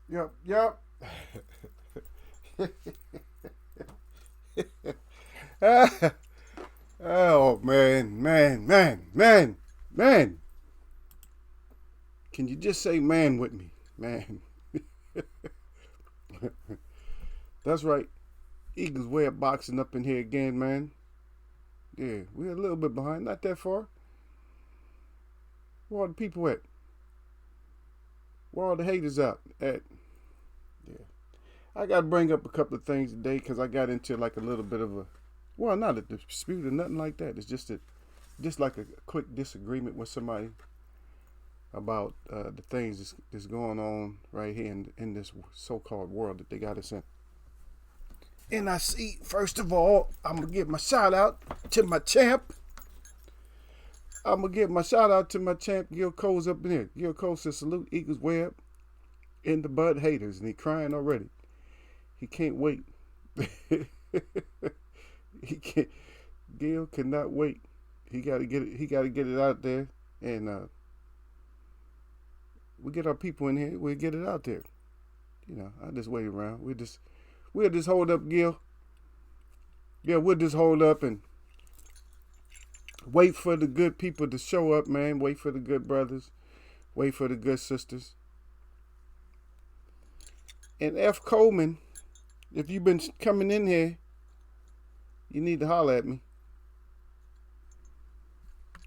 Yep, yep. Oh man, man. Can you just say man with me, man? That's right. Eagles way up boxing up in here again, man. Yeah, we're a little bit behind, not that far. Where all the people at? Where all the haters out at? Yeah, I got to bring up a couple of things today because I got into like a little bit of a, well, not a dispute or nothing like that. It's just like a quick disagreement with somebody about the things that's going on right here in this so-called world that they got us in. And I see, first of all, I'm gonna give my shout out to my champ. I'm gonna give my shout out to my champ, Gil Cole's up in here. Gil Cole says salute Eagles Web and the Bud haters, and he crying already. He can't wait. he can't. Gil cannot wait. He got to get it. He got to get it out there, and we get our people in here. We get it out there. I just wait around. We'll just hold up, Gil. Yeah, we'll just hold up and wait for the good people to show up, man. Wait for the good brothers. Wait for the good sisters. And F. Coleman, if you've been coming in here, you need to holler at me.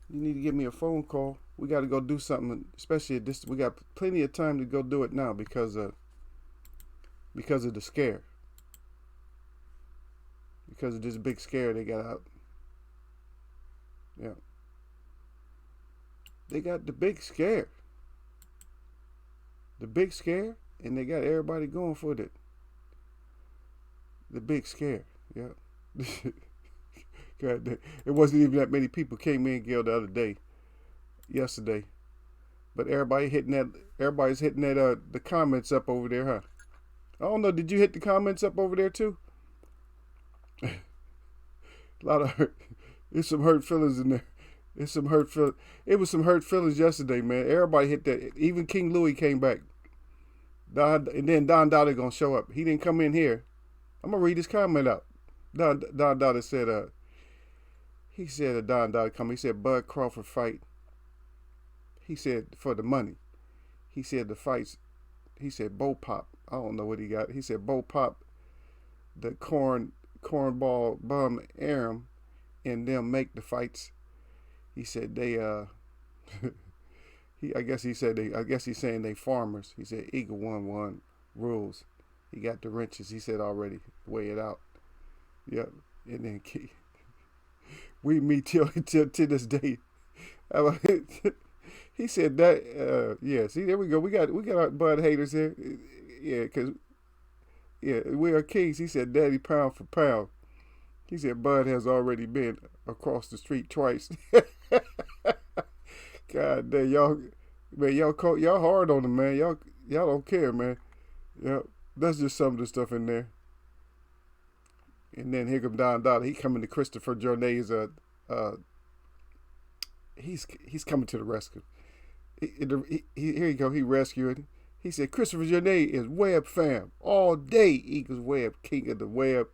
You need to give me a phone call. We got to go do something, especially at this. We got plenty of time to go do it now because of the scare. Because of this big scare they got out. Yeah. They got the big scare. The big scare, and they got everybody going for it. The big scare. Yeah. God, it wasn't even that many people came in, Gil, the other day, yesterday. But everybody's hitting that the comments up over there, huh? I don't know, did you hit the comments up over there too? A lot of hurt. There's some hurt feelings in there. There's some hurt feelings. It was some hurt feelings yesterday, man. Everybody hit that. Even King Louis came back. And then Don Dada gonna show up. He didn't come in here. I'm gonna read his comment out. Don Dada said, he said Don Dada come. He said Bud Crawford fight. He said for the money. He said the fights. He said Bo Pop. I don't know what he got. He said Bo Pop, the cornball bum Aram, and them make the fights. He said they I guess he's saying they farmers. He said Eagle 1-1 rules. He got the wrenches. He said already weigh it out. Yep. And then we meet till to this day. He said that. Yeah. See, there we go. We got our Bud haters here. Yeah, cause yeah, we are kings. He said, "Daddy, pound for pound." He said, "Bud has already been across the street twice." God damn, y'all hard on him, man. Y'all don't care, man. Yeah, that's just some of the stuff in there. And then here come Don Dada. He coming to Christopher Journay's. He's coming to the rescue. Here you go. He rescued. He said Christopher Journay is Web fam all day. Eagles Web, king of the web.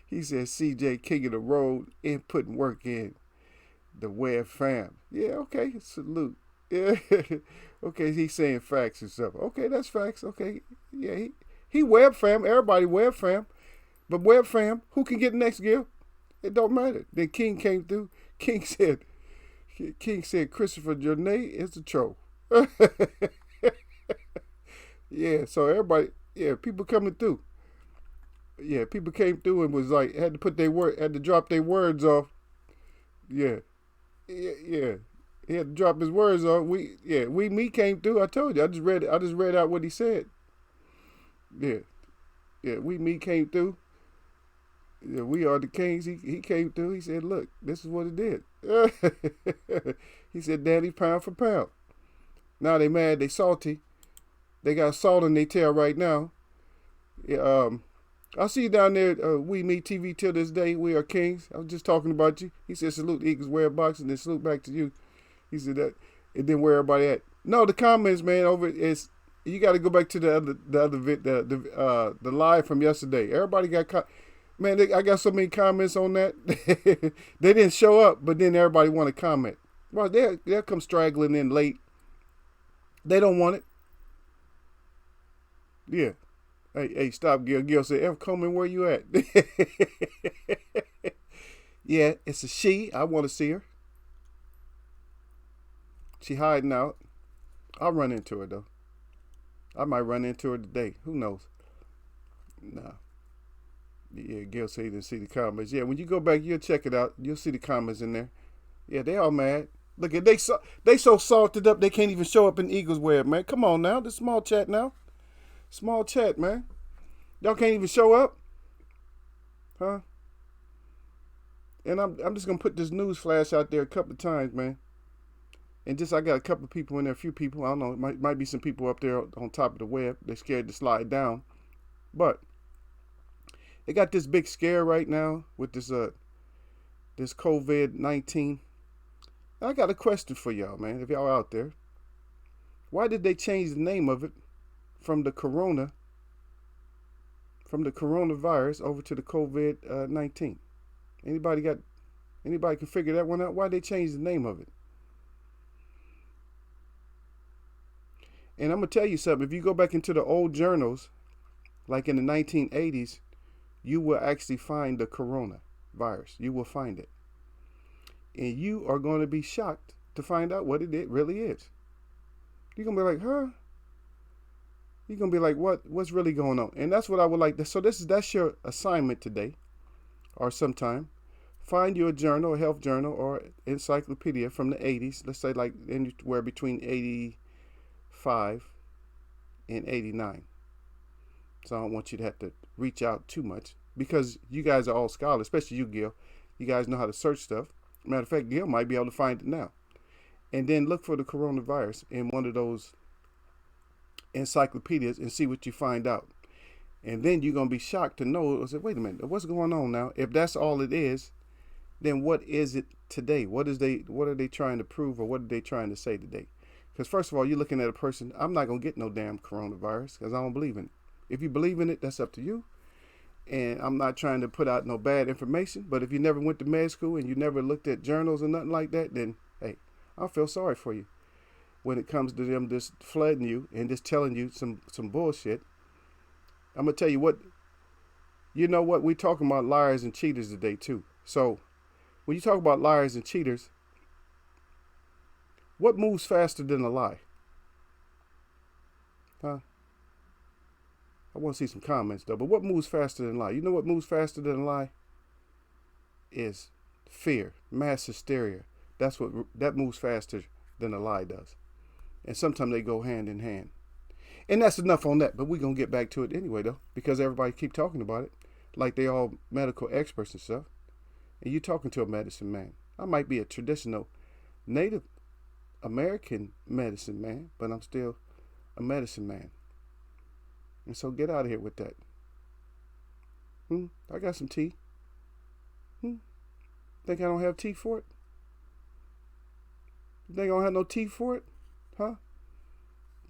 He said CJ, king of the road, and putting work in. The Web fam. Yeah, okay. Salute. Yeah. Okay, he's saying facts and stuff. Okay, that's facts. Okay. Yeah, he Web fam. Everybody Web fam. But Web fam, who can get next, Gil? It don't matter. Then King came through. King said Christopher Journay is the troll. Yeah, so everybody, yeah, people coming through. Yeah, people came through and was like had to drop their words off. Yeah, yeah. He had to drop his words off. Me came through. I told you. I just read out what he said. Yeah, yeah. Me came through. Yeah, we are the kings. He came through. He said, "Look, this is what it did." He said, "Daddy, pound for pound." Now they mad. They salty. They got salt in their tail right now. Yeah, I'll see you down there. We meet TV till this day. We are kings. I was just talking about you. He said, "Salute the Eagles, wear box," and then salute back to you. He said that, and then where everybody at? No, the comments, man. Over it's You got to go back to the live from yesterday. Everybody got man. I got so many comments on that. They didn't show up, but then everybody want to comment. Well, they'll come straggling in late. They don't want it. Yeah. Hey, stop, Gil. Gil said, "F. Coleman, where you at?" Yeah, it's a she. I want to see her. She hiding out. I'll run into her though. I might run into her today. Who knows? Nah. Yeah, Gil said he didn't see the comments. Yeah, when you go back, you'll check it out. You'll see the comments in there. Yeah, they all mad. Look at they so salted up they can't even show up in Eagles Web, man. Come on now, this small chat now. Small chat, man. Y'all can't even show up, huh? And I'm just gonna put this news flash out there a couple of times, man. And just I got a couple of people in there, a few people. I don't know. It might be some people up there on top of the web. They're scared to slide down, but they got this big scare right now with this COVID-19. I got a question for y'all, man. If y'all out there, why did they change the name of it from the coronavirus over to the COVID-19? Anybody can figure that one out? Why they changed the name of it? And I'm gonna tell you something. If you go back into the old journals, like in the 1980s, you will actually find the coronavirus. You will find it. And you are going to be shocked to find out what it really is. You're going to be like, huh? You're going to be like, what's really going on? And that's what I would like to. So that's your assignment today or sometime. Find you a journal, a health journal or encyclopedia from the 80s. Let's say like anywhere between 85 and 89. So I don't want you to have to reach out too much because you guys are all scholars, especially you, Gil. You guys know how to search stuff. Matter of fact, Gil might be able to find it now. And then look for the coronavirus in one of those encyclopedias and see what you find out. And then you're going to be shocked to know, wait a minute, what's going on now? If that's all it is, then what is it today? What are they trying to prove or what are they trying to say today? Because first of all, you're looking at a person, I'm not going to get no damn coronavirus because I don't believe in it. If you believe in it, that's up to you. And I'm not trying to put out no bad information, but if you never went to med school and you never looked at journals or nothing like that, then, hey, I feel sorry for you. When it comes to them just flooding you and just telling you some bullshit, I'm going to tell you what, you know what, we're talking about liars and cheaters today too. So when you talk about liars and cheaters, what moves faster than a lie? Huh? I want to see some comments though, but what moves faster than a lie? You know what moves faster than a lie? Is fear, mass hysteria. That moves faster than a lie does. And sometimes they go hand in hand. And that's enough on that, but we're going to get back to it anyway though, because everybody keep talking about it like they all medical experts and stuff. And you're talking to a medicine man. I might be a traditional Native American medicine man, but I'm still a medicine man. And so get out of here with that. I got some tea. Think I don't have tea for it? You think I don't have no tea for it? Huh?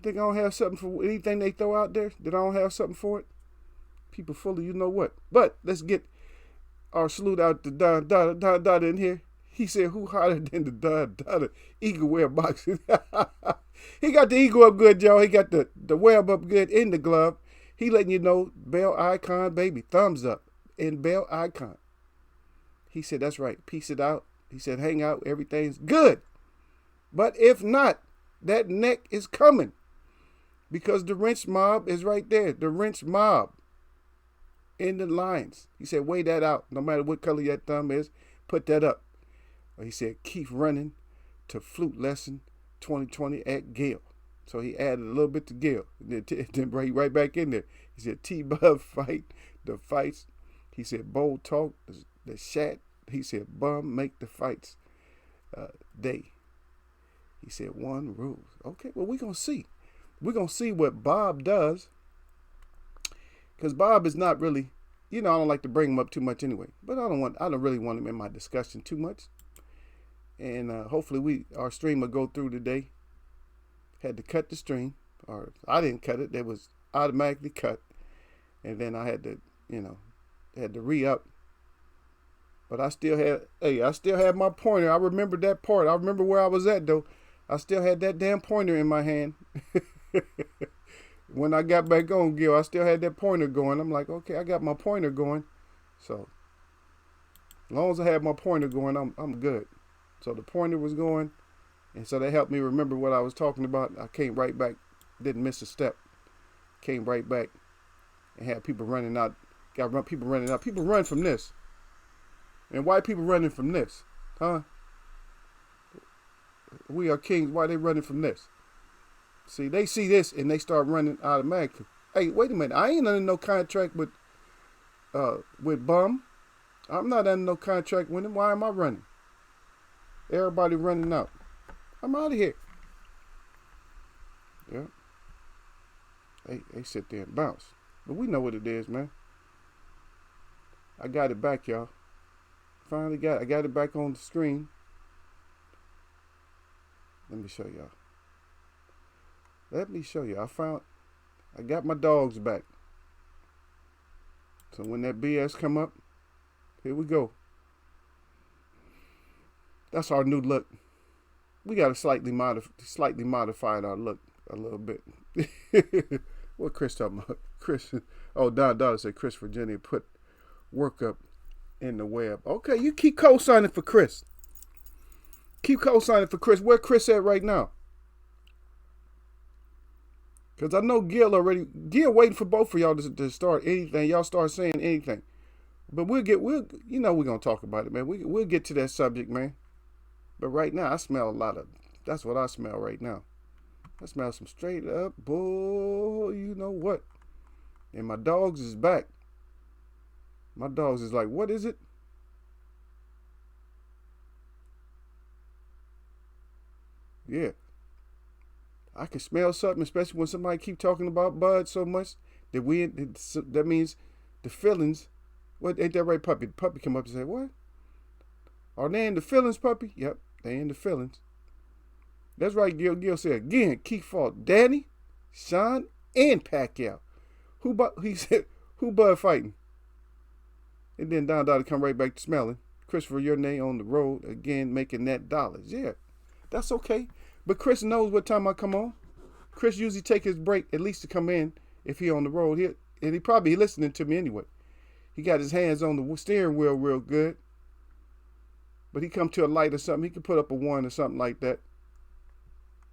Think I don't have something for anything they throw out there? That I don't have something for it? People full of you know what. But let's get our salute out to Don in here. He said, who hotter than the Don eagle web box? He got the eagle up good, y'all. He got the web up good in the glove. He letting you know, bell icon, baby. Thumbs up in bell icon. He said, that's right. Piece it out. He said, hang out. Everything's good. But if not, that neck is coming. Because the wrench mob is right there. The wrench mob in the lines. He said, weigh that out. No matter what color your thumb is, put that up. He said, keep running to flute lesson 2020 at Gale. So he added a little bit to Gale. Then right back in there. He said, T-Bub fight, the fights. He said, bold talk, the chat. He said, bum make the fights day. He said, one rule. Okay, well, we're going to see. We're going to see what Bob does. Because Bob is not really, I don't like to bring him up too much anyway. But I don't really want him in my discussion too much. And hopefully our stream will go through today. Had to cut the stream. or I didn't cut it. It was automatically cut, and then I had to, had to re-up. But I still had my pointer. I remember that part. I remember where I was at though. I still had that damn pointer in my hand. When I got back on, Gil, I still had that pointer going. I'm like, okay, I got my pointer going. So as long as I had my pointer going, I'm good. So the pointer was going, and so that helped me remember what I was talking about. I came right back, didn't miss a step. Came right back and had people running out. People running out. People run from this. And why people running from this? Huh? We are kings. Why they running from this? See, they see this and they start running automatically. Hey, wait a minute. I ain't under no contract with Bum. I'm not under no contract with him. Why am I running? Everybody running out. I'm out of here. Yeah. They sit there and bounce. But we know what it is, man. I got it back, y'all. I got it back on the screen. Let me show y'all. I got my dogs back. So when that BS come up, here we go. That's our new look. We got to slightly modified our look a little bit. What Chris talking about? Chris. Oh, Don said Chris Virginia put work up in the web. Okay, you keep co-signing for Chris. Keep co-signing for Chris. Where Chris at right now? Because I know Gil waiting for both of y'all to start anything. Y'all start saying anything. But we're going to talk about it, man. We'll get to that subject, man. But right now, I smell that's what I smell right now. I smell some straight up bull, you know what. And my dogs is back. My dogs is like, what is it? Yeah. I can smell something, especially when somebody keep talking about Bud so much that means the feelings. What, ain't that right, Puppy? The puppy come up and say, what? Are they in the feelings, Puppy? Yep, they in the feelings. That's right, Gil said again, key fault. Danny, Sean, and Pacquiao. He said, who Bud fighting? And then Don Dottie come right back to smelling. Christopher, your name on the road again, making that dollars. Yeah, that's okay. But Chris knows what time I come on. Chris usually take his break at least to come in if he on the road here, and he probably listening to me anyway. He got his hands on the steering wheel real good. But he come to a light or something, he can put up a 1 or something like that.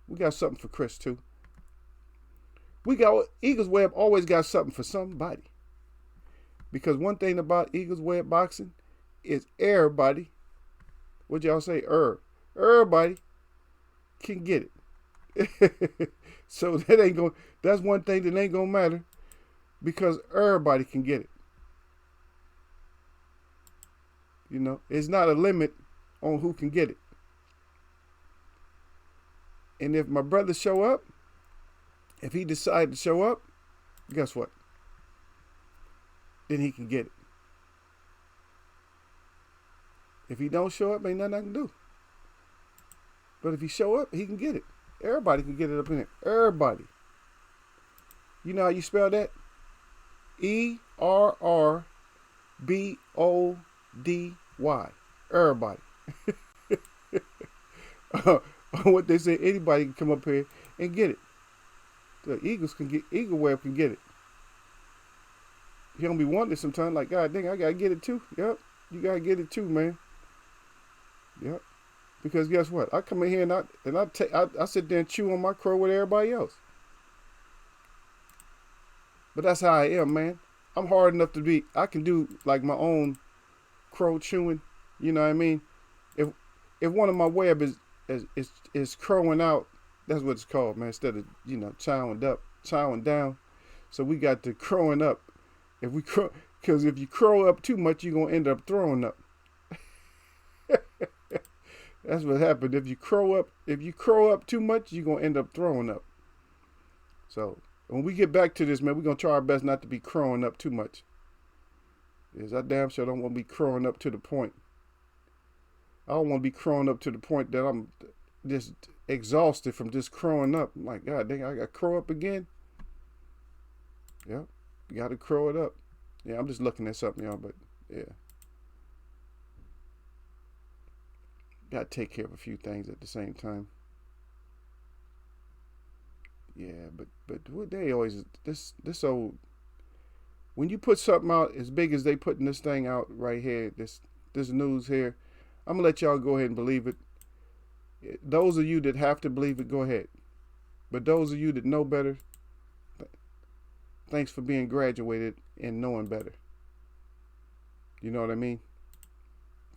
We got something for Chris too. Eagles Web always got something for somebody. Because one thing about Eagles Web boxing is everybody, what y'all say, everybody can get it. So that's one thing that ain't gonna matter, because everybody can get it. It's not a limit on who can get it. And if my brother show up, if he decide to show up, guess what? Then he can get it. If he don't show up, ain't nothing I can do. But if he show up, he can get it. Everybody can get it up in there. Everybody. You know how you spell that? ERRBODY. Everybody. What they say, anybody can come up here and get it. The Eagle Web can get it. He don't be wanting it sometimes, like, God dang, I gotta get it too. Yep, you gotta get it too, man. Yep. Because guess what? I come in here and I sit there and chew on my crow with everybody else. But that's how I am, man. I'm hard enough I can do like my own crow chewing. You know what I mean? If one of my web is crowing out, that's what it's called, man. Instead of chowing down. So we got the crowing up. Because if you crow up too much, you're gonna end up throwing up. That's what happened. If you crow up too much, you're gonna end up throwing up. So when we get back to this, man, we're gonna try our best not to be crowing up too much. Because I damn sure don't want to be crowing up to the point. I don't want to be crowing up to the point that just exhausted from just crowing up. My God, dang, I got to crow up again. Yeah, you got to crow it up. Yeah, I'm just looking at something, y'all, but yeah. Got to take care of a few things at the same time. Yeah, but what they always this old when you put something out as big as they putting this thing out right here, this news here, I'm gonna let y'all go ahead and believe it. Those of you that have to believe it, go ahead. But those of you that know better, thanks for being graduated and knowing better. You know what I mean?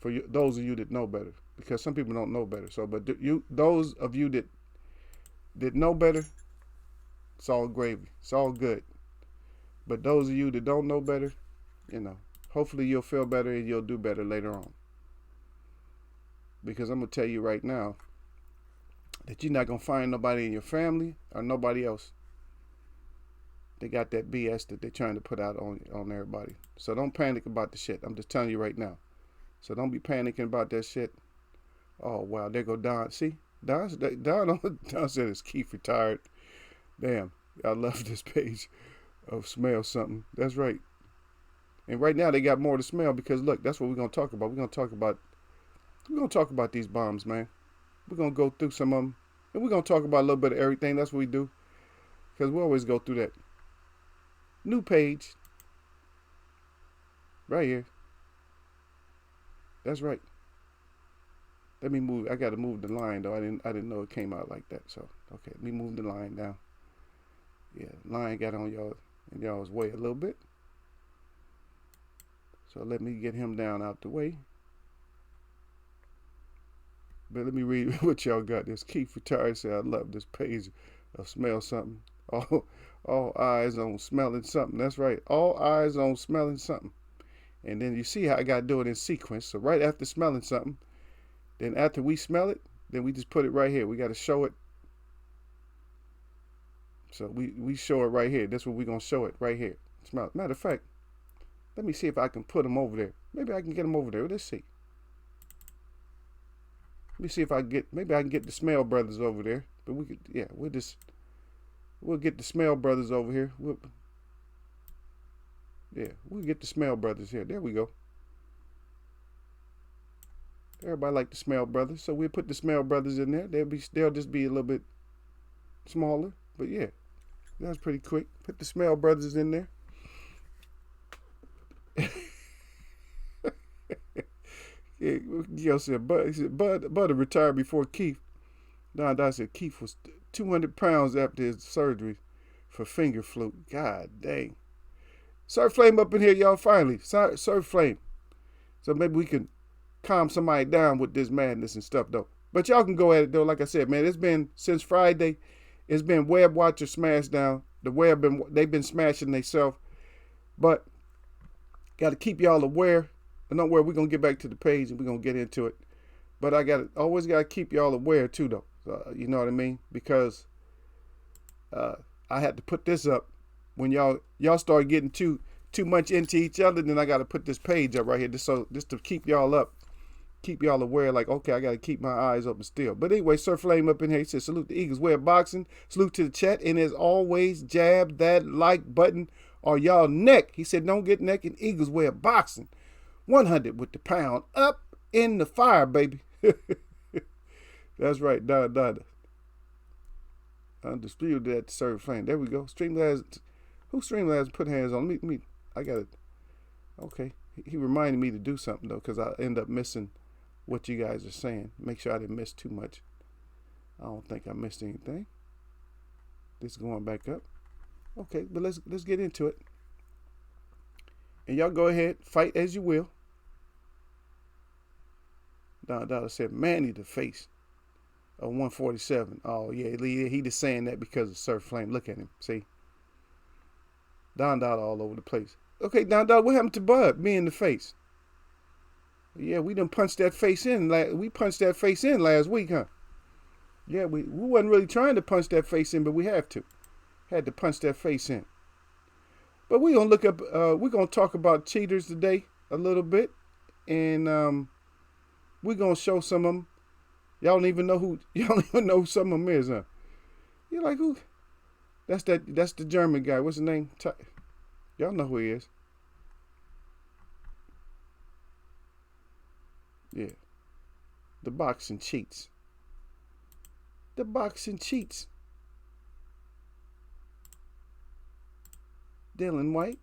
For you, those of you that know better, because some people don't know better. So, but those of you that know better, it's all gravy. It's all good. But those of you that don't know better, hopefully you'll feel better and you'll do better later on. Because I'm going to tell you right now that you're not going to find nobody in your family or nobody else. They got that BS that they're trying to put out on everybody. So don't panic about the shit. I'm just telling you right now. So don't be panicking about that shit. Oh, wow. There go Don. See? Don said his Keith retired. Damn. I love this page of smell something. That's right. And right now they got more to smell because look, that's what we're going to talk about. We're going to talk about these bombs, man. We're going to go through some of them. And we're going to talk about a little bit of everything. That's what we do. Because we always go through that. New page. Right here. That's right. Let me move. I got to move the line though. I didn't know it came out like that. So, okay, let me move the line down. Yeah, line got on y'all's way a little bit. So let me get him down out the way. But let me read what y'all got. This Keith retired said, I love this page of smell something. All eyes on smelling something. That's right. All eyes on smelling something. And then you see how I got to do it in sequence. So right after smelling something, then after we smell it, then we just put it right here. We got to show it. So we show it right here. That's what we're going to show it right here. Smell it. Matter of fact, let me see if I can put them over there. Maybe I can get them over there. Let's see. Let me see if maybe I can get the Smell Brothers over there. But we could, yeah, we'll get the Smell Brothers over here. We'll get the Smell Brothers here. There we go. Everybody like the Smell Brothers, so we'll put the Smell Brothers in there. They'll just be a little bit smaller, but yeah, that's pretty quick. Put the Smell Brothers in there. Yeah, said Bud retired before Keith. Don said Keith was 200 pounds after his surgery for finger fluke. God dang. Surf Flame up in here, y'all, finally. Surf Flame. So maybe we can calm somebody down with this madness and stuff, though. But y'all can go at it, though. Like I said, man, it's been, since Friday, it's been Web Watcher Smashdown. The web, they've been smashing themselves. But got to keep y'all aware. And don't worry, we're going to get back to the page and we're going to get into it. But always got to keep y'all aware, too, though. You know what I mean? Because I had to put this up. When y'all start getting too much into each other, then I got to put this page up right here just to keep y'all up, keep y'all aware. Like, okay, I got to keep my eyes open still. But anyway, Sir Flame up in here. He says, salute the Eagles Way of Boxing. Salute to the chat. And as always, jab that like button or y'all neck. He said, don't get neck in Eagles Way of Boxing. 100 with the pound up in the fire, baby. That's right, Dada. Undisputed that Sir Flame. There we go. Streamlabs. Who Streamlabs put hands on me? I got it. Okay. He reminded me to do something, though, because I end up missing what you guys are saying. Make sure I didn't miss too much. I don't think I missed anything. This is going back up. Okay, but let's get into it. And y'all go ahead, fight as you will. Don Dollar said, Manny the face of 147. Oh, yeah, he just saying that because of Surf Flame. Look at him, see? Don Dollar all over the place. Okay, Don Dollar, what happened to Bud? Me in the face. Yeah, we done punched that face in. We punched that face in last week, huh? Yeah, we wasn't really trying to punch that face in, but we have to. Had to punch that face in. But we're going to look up, we're going to talk about cheaters today a little bit. And we're going to show some of them. Y'all don't even know who. Y'all don't even know who some of them is, huh? You're like, who? That's the German guy. What's his name? Y'all know who he is. Yeah. The boxing cheats. The boxing cheats. Dylan White.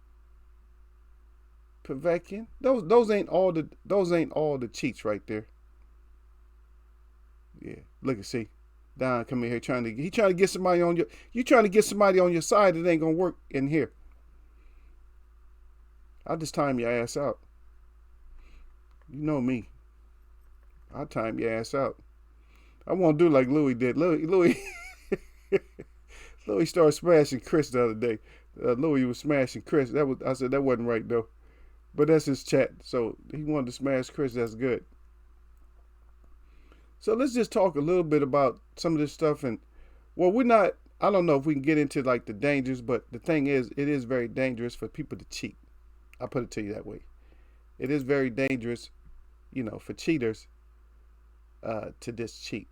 Povetkin. Those ain't all the cheats right there. Yeah. Look and see. Don coming here trying to get somebody on you trying to get somebody on your side that ain't gonna work in here. I'll just time your ass out. You know me. I'll time your ass out. I won't do like Louis did. Louis started smashing Chris the other day. Louis was smashing Chris. I said that wasn't right though. But that's his chat. So he wanted to smash Chris. That's good. So let's just talk a little bit about some of this stuff. And well, we're not. I don't know if we can get into like the dangers, but the thing is, it is very dangerous for people to cheat. I'll put it to you that way. It is very dangerous, for cheaters to just cheat.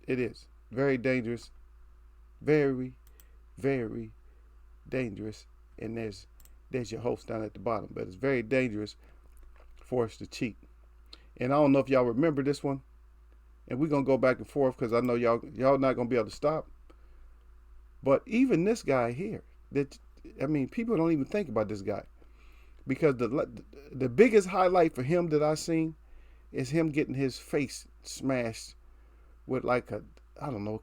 It is very dangerous, very, very dangerous. And there's your host down at the bottom, but it's very dangerous for us to cheat. And I don't know if y'all remember this one, and we're gonna go back and forth because I know y'all not gonna be able to stop. But even this guy here, people don't even think about this guy because the biggest highlight for him that I seen is him getting his face smashed with like I don't know,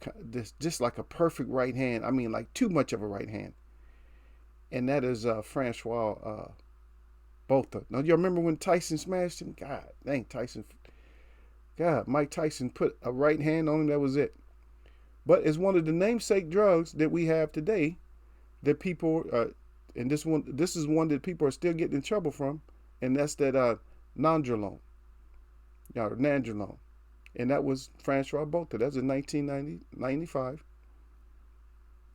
just like a perfect right hand. I mean, like too much of a right hand. And that is Francois Botha. Now, you remember when Tyson smashed him? God dang, Mike Tyson put a right hand on him. That was it. But it's one of the namesake drugs that we have today that people, and this is one that people are still getting in trouble from, and that's that nandrolone. Nandrolone. And that was Francois Botha. That was in 1995.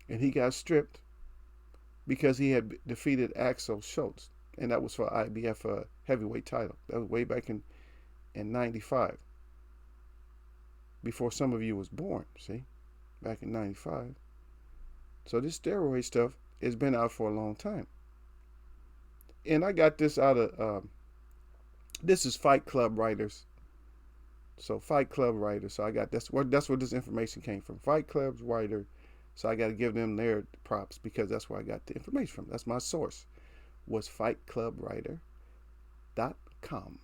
And he got stripped because he had defeated Axel Schultz. And that was for IBF heavyweight title. That was way back in 95. Before some of you was born, see? Back in 95. So this steroid stuff has been out for a long time. And I got this out of, this is Fight Club writers. So Fight Club writer. So I got that's where this information came from. Fight Club's writer. So I got to give them their props because that's where I got the information from. That's my source. Was fightclubwriter.com.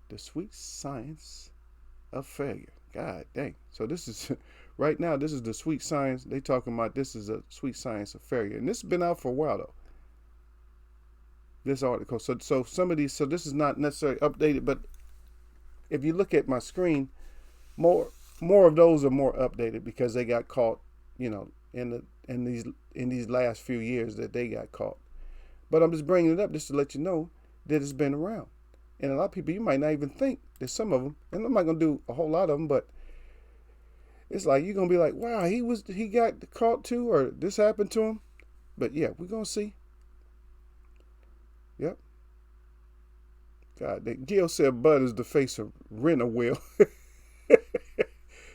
The sweet science of failure. God dang. So this is right now. This is the sweet science. They talking about this is a sweet science of failure, and this has been out for a while though. This article. So some of these. So this is not necessarily updated, but if you look at my screen, more of those are more updated because they got caught, in these last few years that they got caught. But I'm just bringing it up just to let you know that it's been around. And a lot of people, you might not even think that some of them, and I'm not going to do a whole lot of them, but it's like you're going to be like, wow, he got caught too, or this happened to him. But yeah, we're going to see. Yep. God, Gil said Bud is the face of Rent-A-Wheel.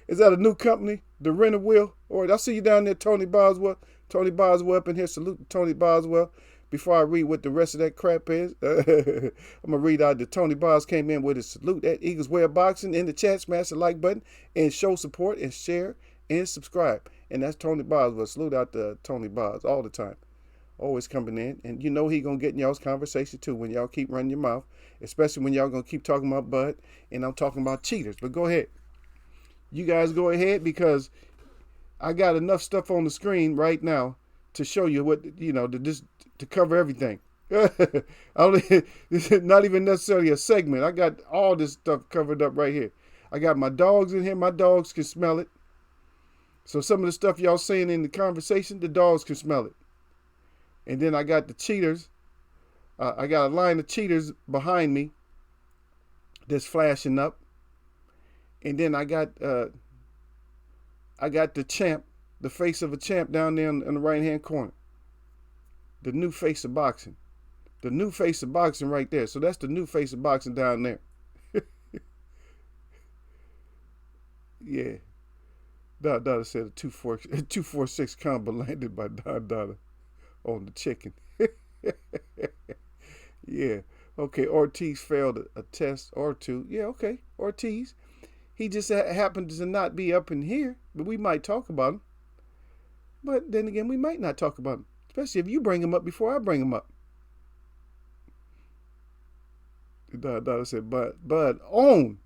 Is that a new company, the Rent-A-Wheel? Or I see you down there, Tony Boswell. Tony Boswell up in here. Salute to Tony Boswell. Before I read what the rest of that crap is, I'm going to read out that Tony Bos came in with his salute at Eagles Way of Boxing in the chat. Smash the like button and show support and share and subscribe. And that's Tony Boswell. Salute out to Tony Bos all the time. Always coming in. And you know he going to get in y'all's conversation too when y'all keep running your mouth. Especially when y'all going to keep talking about Bud. And I'm talking about cheaters. But go ahead. You guys go ahead because I got enough stuff on the screen right now to show you what, to cover everything. This is not even necessarily a segment. I got all this stuff covered up right here. I got my dogs in here. My dogs can smell it. So some of the stuff y'all saying in the conversation, the dogs can smell it. And then I got the cheaters. I got a line of cheaters behind me that's flashing up. And then I got the champ, the face of a champ down there in the right-hand corner. The new face of boxing. The new face of boxing right there. So that's the new face of boxing down there. Yeah. Don Dada said a 246 combo landed by Don Dada on the chicken. Yeah. Okay. Ortiz failed a test or two. Yeah. Okay. Ortiz. He just happened to not be up in here, but we might talk about him. But then again, we might not talk about him, especially if you bring him up before I bring him up. Dada said, but own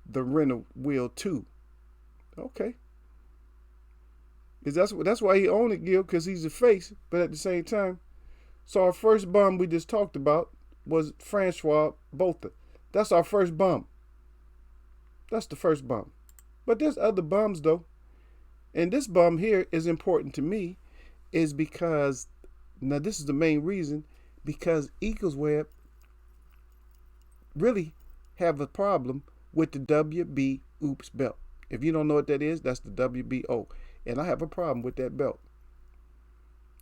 the rental wheel too. Okay. Because that's why he owned it, Gil, because he's a face. But at the same time, so our first bum we just talked about was Francois Botha. That's our first bum. That's the first bum. But there's other bums though. And this bum here is important to me is because, now this is the main reason, because Eagles Web really have a problem with the WB Oops belt. If you don't know what that is, that's the WBO. And I have a problem with that belt.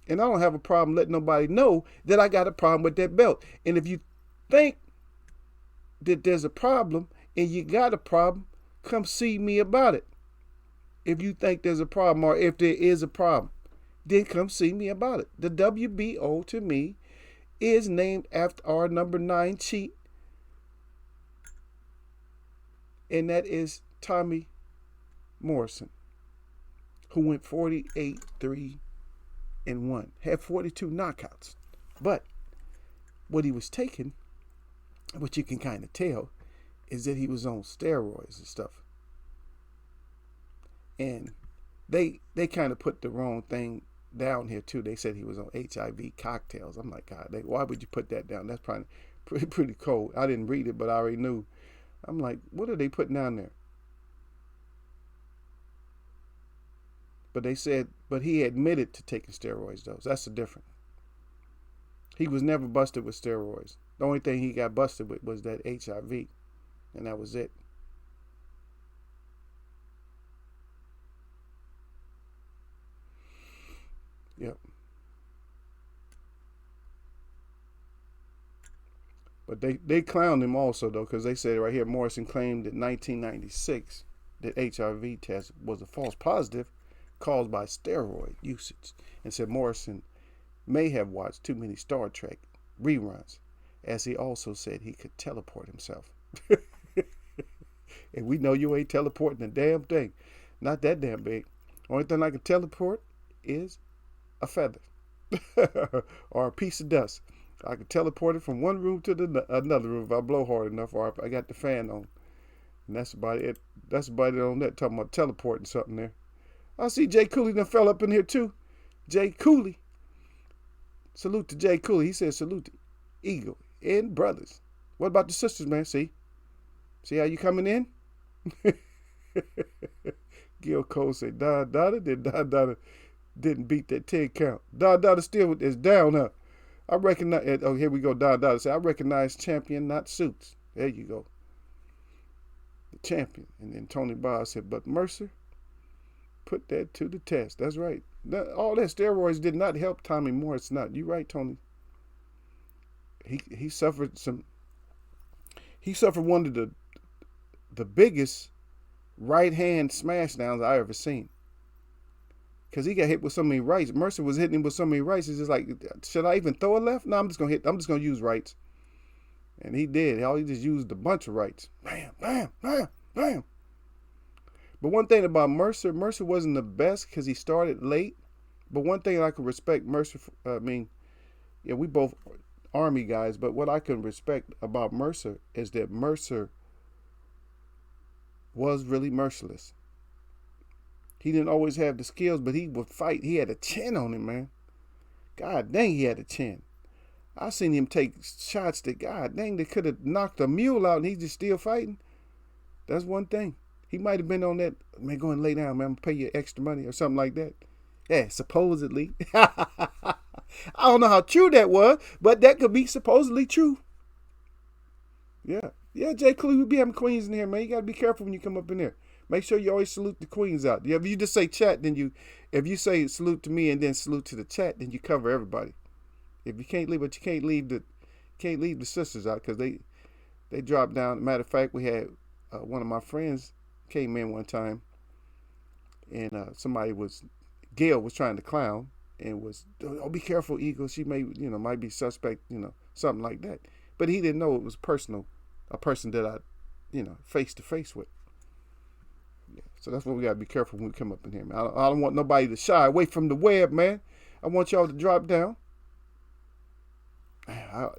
And I don't have a problem letting nobody know that I got a problem with that belt. And if you think that there's a problem and you got a problem, come see me about it. If you think there's a problem or if there is a problem, then come see me about it. The WBO to me is named after our number 9 cheat, and that is Tommy Morrison, who went 48-3-1, had 42 knockouts. But what he was taking, what you can kind of tell, is that he was on steroids and stuff. And they kind of put the wrong thing down here too. They said he was on HIV cocktails. I'm like, God, why would you put that down? That's probably pretty cold. I didn't read it, but I already knew. I'm like, what are they putting down there? But they said, but he admitted to taking steroids though. So that's the difference. He was never busted with steroids. The only thing he got busted with was that HIV, and that was it. Yep. But they clowned him also though, because they said right here Morrison claimed in 1996 that HIV test was a false positive caused by steroid usage, and said Morrison may have watched too many Star Trek reruns, as he also said he could teleport himself. And we know you ain't teleporting a damn thing. Not that damn big. Only thing I can teleport is a feather or a piece of dust. I can teleport it from one room to another room if I blow hard enough or if I got the fan on. And that's about it. That's about it on that. Talking about teleporting something there. I see Jay Cooley done fell up in here too. Jay Cooley. Salute to Jay Cooley. He said salute to Eagle and brothers. What about the sisters, man? See how you coming in? Gil Cole said Dada didn't beat that 10 count. Dada still is down, huh? I recognize. Oh, here we go. Dada said I recognize champion, not suits. There you go. The champion. And then Tony Barr said, but Mercer put that to the test. That's right. All that steroids did not help Tommy Morrison. Not you, right, Tony? He suffered some. He suffered one of the biggest right hand smash downs I ever seen. Because he got hit with so many rights. Mercer was hitting him with so many rights. It's just like, should I even throw a left? No, I'm just gonna use rights. And he did. He just used a bunch of rights. Bam, bam, bam, bam. But one thing about Mercer wasn't the best because he started late. But one thing I could respect Mercer, we both Army guys, but what I can respect about Mercer is that Mercer was really merciless. He didn't always have the skills, but he would fight. He had a chin on him, man. God dang, he had a chin. I seen him take shots that, God dang, they could have knocked a mule out and he's just still fighting. That's one thing. He might have been on that, man, go and lay down, man, I'm going to pay you extra money or something like that. Yeah, supposedly. I don't know how true that was, but that could be supposedly true. Yeah. Yeah, Jay Cooley, we be having queens in here, man. You got to be careful when you come up in there. Make sure you always salute the queens out. If you just say chat, then if you say salute to me and then salute to the chat, then you cover everybody. If you can't leave, but you can't leave the sisters out because they drop down. Matter of fact, we had one of my friends came in one time and Gail was trying to clown and was, oh, be careful, Eagle. She might be suspect, something like that. But he didn't know it was personal, a person that I, face to face with. Yeah. So that's what we gotta be careful when we come up in here, man. I don't want nobody to shy away from the web, man. I want y'all to drop down. I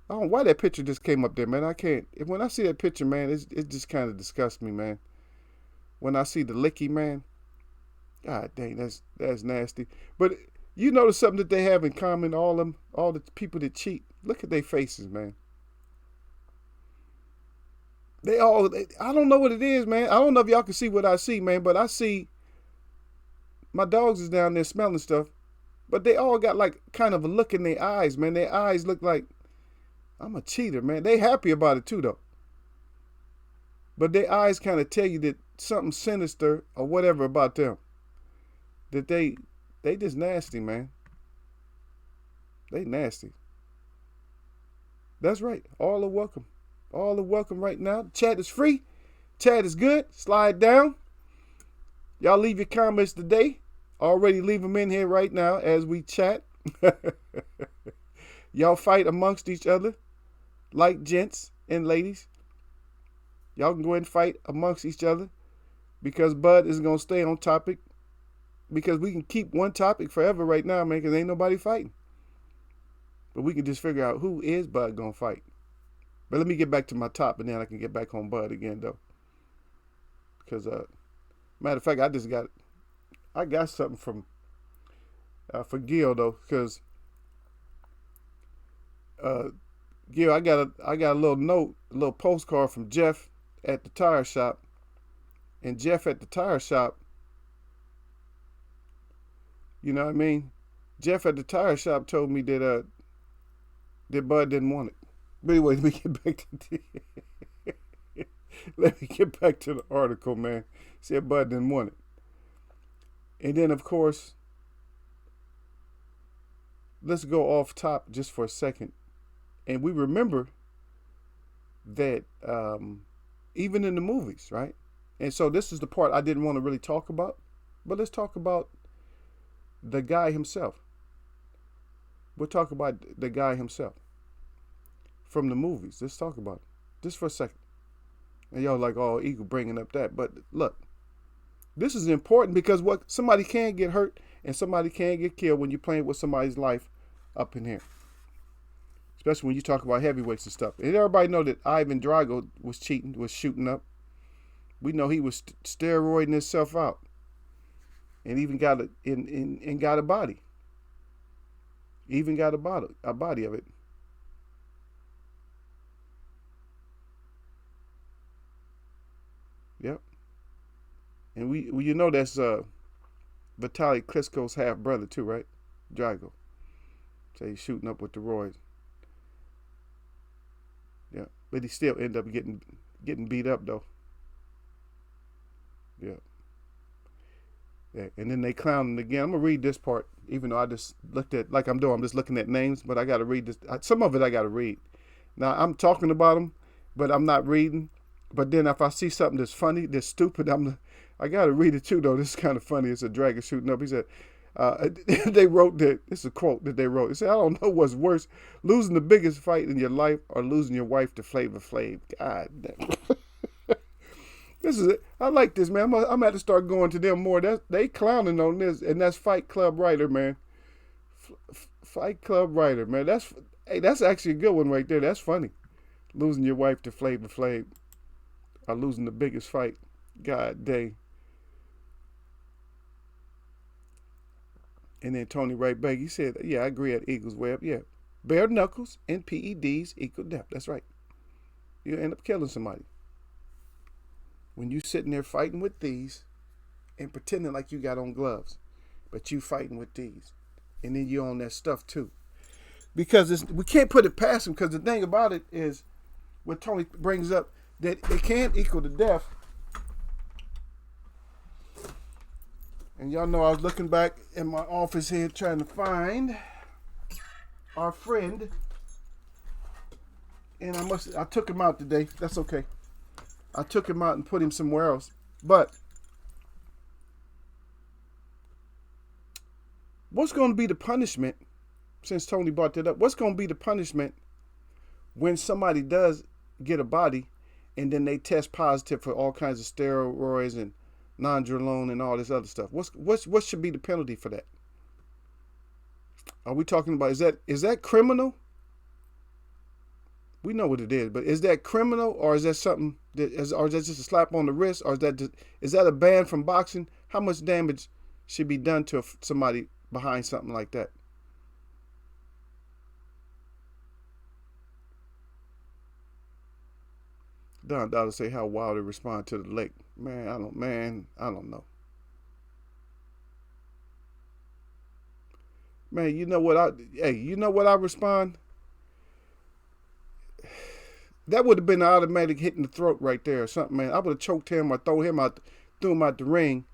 don't know why that picture just came up there, man. I can't. When I see that picture, man, it just kind of disgusts me, man. When I see the licky, man, God dang, that's nasty. But you notice something that they have in common, all the people that cheat. Look at their faces, man. I don't know what it is, man. I don't know if y'all can see what I see, man, but I see my dogs is down there smelling stuff, but they all got like kind of a look in their eyes, man. Their eyes look like, I'm a cheater, man. They happy about it too, though. But their eyes kind of tell you that something sinister or whatever about them. That they just nasty, man. They nasty. That's right. All are welcome. All are welcome right now. Chat is free. Chat is good. Slide down. Y'all leave your comments today. Already leave them in here right now as we chat. Y'all fight amongst each other like gents and ladies. Y'all can go ahead and fight amongst each other because Bud is going to stay on topic, because we can keep one topic forever right now, man, because ain't nobody fighting. But we can just figure out who is Bud going to fight. But let me get back to my top, and then I can get back on Bud again, though. Because, matter of fact, I got something for Gil, though, because Gil, I got a little note, a little postcard from Jeff at the tire shop, and Jeff at the tire shop, you know what I mean? Jeff at the tire shop told me that Bud didn't want it. But anyway, let me get back to the article, man. Said Bud didn't want it. And then, of course, let's go off top just for a second. And we remember that even in the movies, right? And so this is the part I didn't want to really talk about. But let's talk about the guy himself. We'll talk about the guy himself from the movies. Let's talk about it just for a second. And y'all like, oh, Eagle bringing up that. But look, this is important because somebody can get hurt and somebody can get killed when you're playing with somebody's life up in here. Especially when you talk about heavyweights and stuff. And everybody know that Ivan Drago was cheating, was shooting up. We know he was steroiding himself out. And even got got a body. Even got a body of it. Yep. And you know that's Vitaly Klitschko's half brother too, right? Drago. So he's shooting up with the Roy's. Yeah. But he still ended up getting beat up though. Yeah. Yeah. And then they clowned him again. I'm gonna read this part, even though I just looked at, like I'm doing, I'm just looking at names, but I gotta read this. Some of it I gotta read. Now I'm talking about them, but I'm not reading. But then if I see something that's funny, that's stupid, I gotta read it too though. This is kind of funny. It's a dragon shooting up. He said, they wrote that, it's a quote that they wrote. They said, I don't know what's worse, losing the biggest fight in your life or losing your wife to Flavor Flav. God damn. This is it. I like this, man. I'm going to have to start going to them more. They clowning on this, and that's Fight Club Writer, man. Fight Club Writer, man. That's actually a good one right there. That's funny. Losing your wife to Flavor Flav or losing the biggest fight. God dang. And then Tony right back, he said, yeah, I agree at Eagles Web. Yeah. Bare knuckles and PEDs equal death. That's right. You end up killing somebody. When you sitting there fighting with these and pretending like you got on gloves, but you fighting with these. And then you on that stuff too. Because we can't put it past them, because the thing about it is what Tony brings up, that they can't equal to death. And y'all know I was looking back in my office here trying to find our friend. And I took him out today. That's okay. I took him out and put him somewhere else. But What's going to be the punishment, since Tony brought that up? What's going to be the punishment when somebody does get a body and then they test positive for all kinds of steroids and nandrolone and all this other stuff? What should be the penalty for that? Are we talking about, is that criminal? We know what it is, but is that criminal, or is that something or is that just a slap on the wrist, or is that a ban from boxing? How much damage should be done to somebody behind something like that? Don Dollar say how Wilder respond to the lake. Man, I don't know. Man, you know what I respond? That would have been an automatic hit in the throat right there or something, man. I would have choked him or threw him out the ring,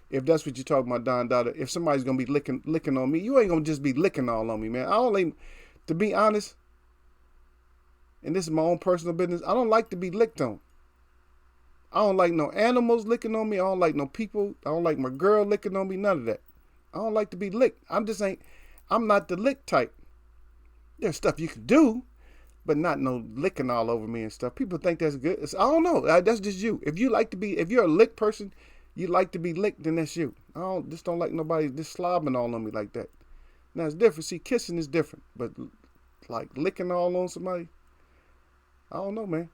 if that's what you're talking about, Don Dada. If somebody's gonna be licking on me, you ain't gonna just be licking all on me, man. To be honest, and this is my own personal business, I don't like to be licked on. I don't like no animals licking on me. I don't like no people. I don't like my girl licking on me. None of that. I don't like to be licked. I'm not the lick type. There's stuff you can do, but not no licking all over me and stuff. People think that's good. I don't know. That's just you. If you're a lick person, you like to be licked, then that's you. I don't like nobody just slobbing all on me like that. Now it's different. See, kissing is different, but like licking all on somebody, I don't know, man.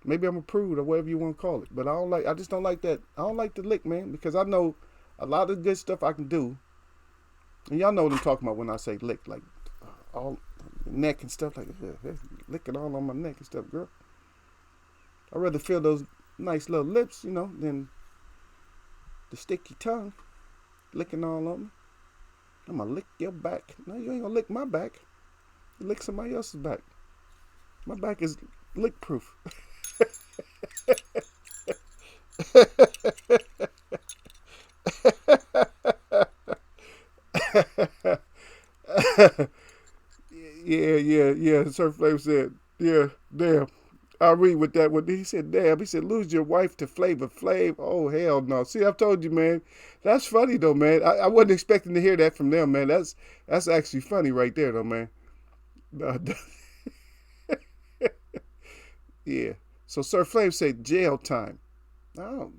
Maybe I'm a prude or whatever you want to call it, but I just don't like that. I don't like to lick, man, because I know a lot of good stuff I can do. And y'all know what I'm talking about when I say lick, like all neck and stuff, like licking all on my neck and stuff, girl. I'd rather feel those nice little lips, than the sticky tongue licking all on me. I'm gonna lick your back. No, you ain't gonna lick my back. You lick somebody else's back. My back is lick proof. Yeah. Surf Flavor said, yeah, damn. I read with that one. He said, damn. He said, lose your wife to Flavor Flav. Oh, hell no. See, I've told you, man. That's funny, though, man. I wasn't expecting to hear that from them, man. That's actually funny right there, though, man. Yeah. So Surf Flav said jail time. Oh,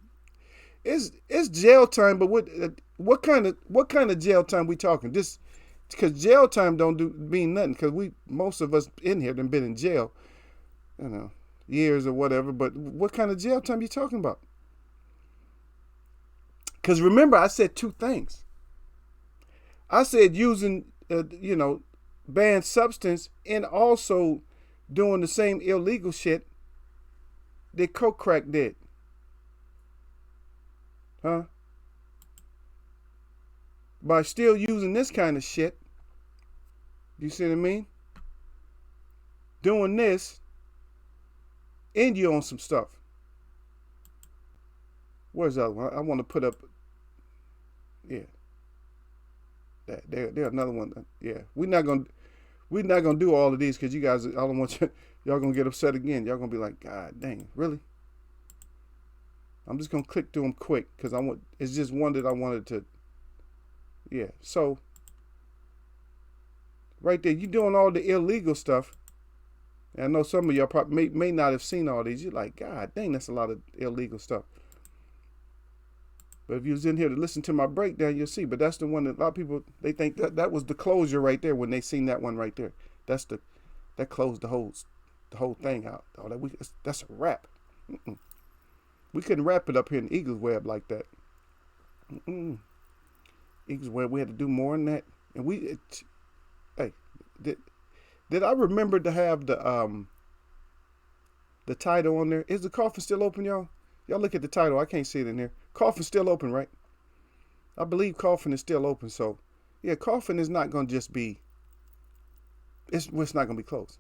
it's jail time, but what kind of jail time we talking? Just because jail time don't mean nothing, because most of us in here done been in jail, years or whatever. But what kind of jail time you talking about? Because remember, I said two things. I said using banned substance and also doing the same illegal shit that coke crack did. Huh? By still using this kind of shit, you see what I mean? Doing this, and you on some stuff. Where's the other one? I want to put up. Yeah. There another one. Yeah. We're not gonna do all of these because you guys. I don't want y'all gonna get upset again. Y'all gonna be like, God dang, really? I'm just gonna click through them quick because it's just one that I wanted to. Yeah. So right there, you doing all the illegal stuff. And I know some of y'all probably may not have seen all these. You're like, God dang, that's a lot of illegal stuff. But if you was in here to listen to my breakdown, you'll see. But that's the one that a lot of people, they think that was the closure right there when they seen that one right there. That closed the whole thing out. That's a wrap. We couldn't wrap it up here in Eagles Web like that. Eagles Web, we had to do more than that. And did I remember to have the title on there? Is the coffin still open, y'all? Y'all look at the title. I can't see it in there. Coffin's still open, right? I believe Coffin is still open. So, yeah, Coffin is not going to just be, it's not going to be closed.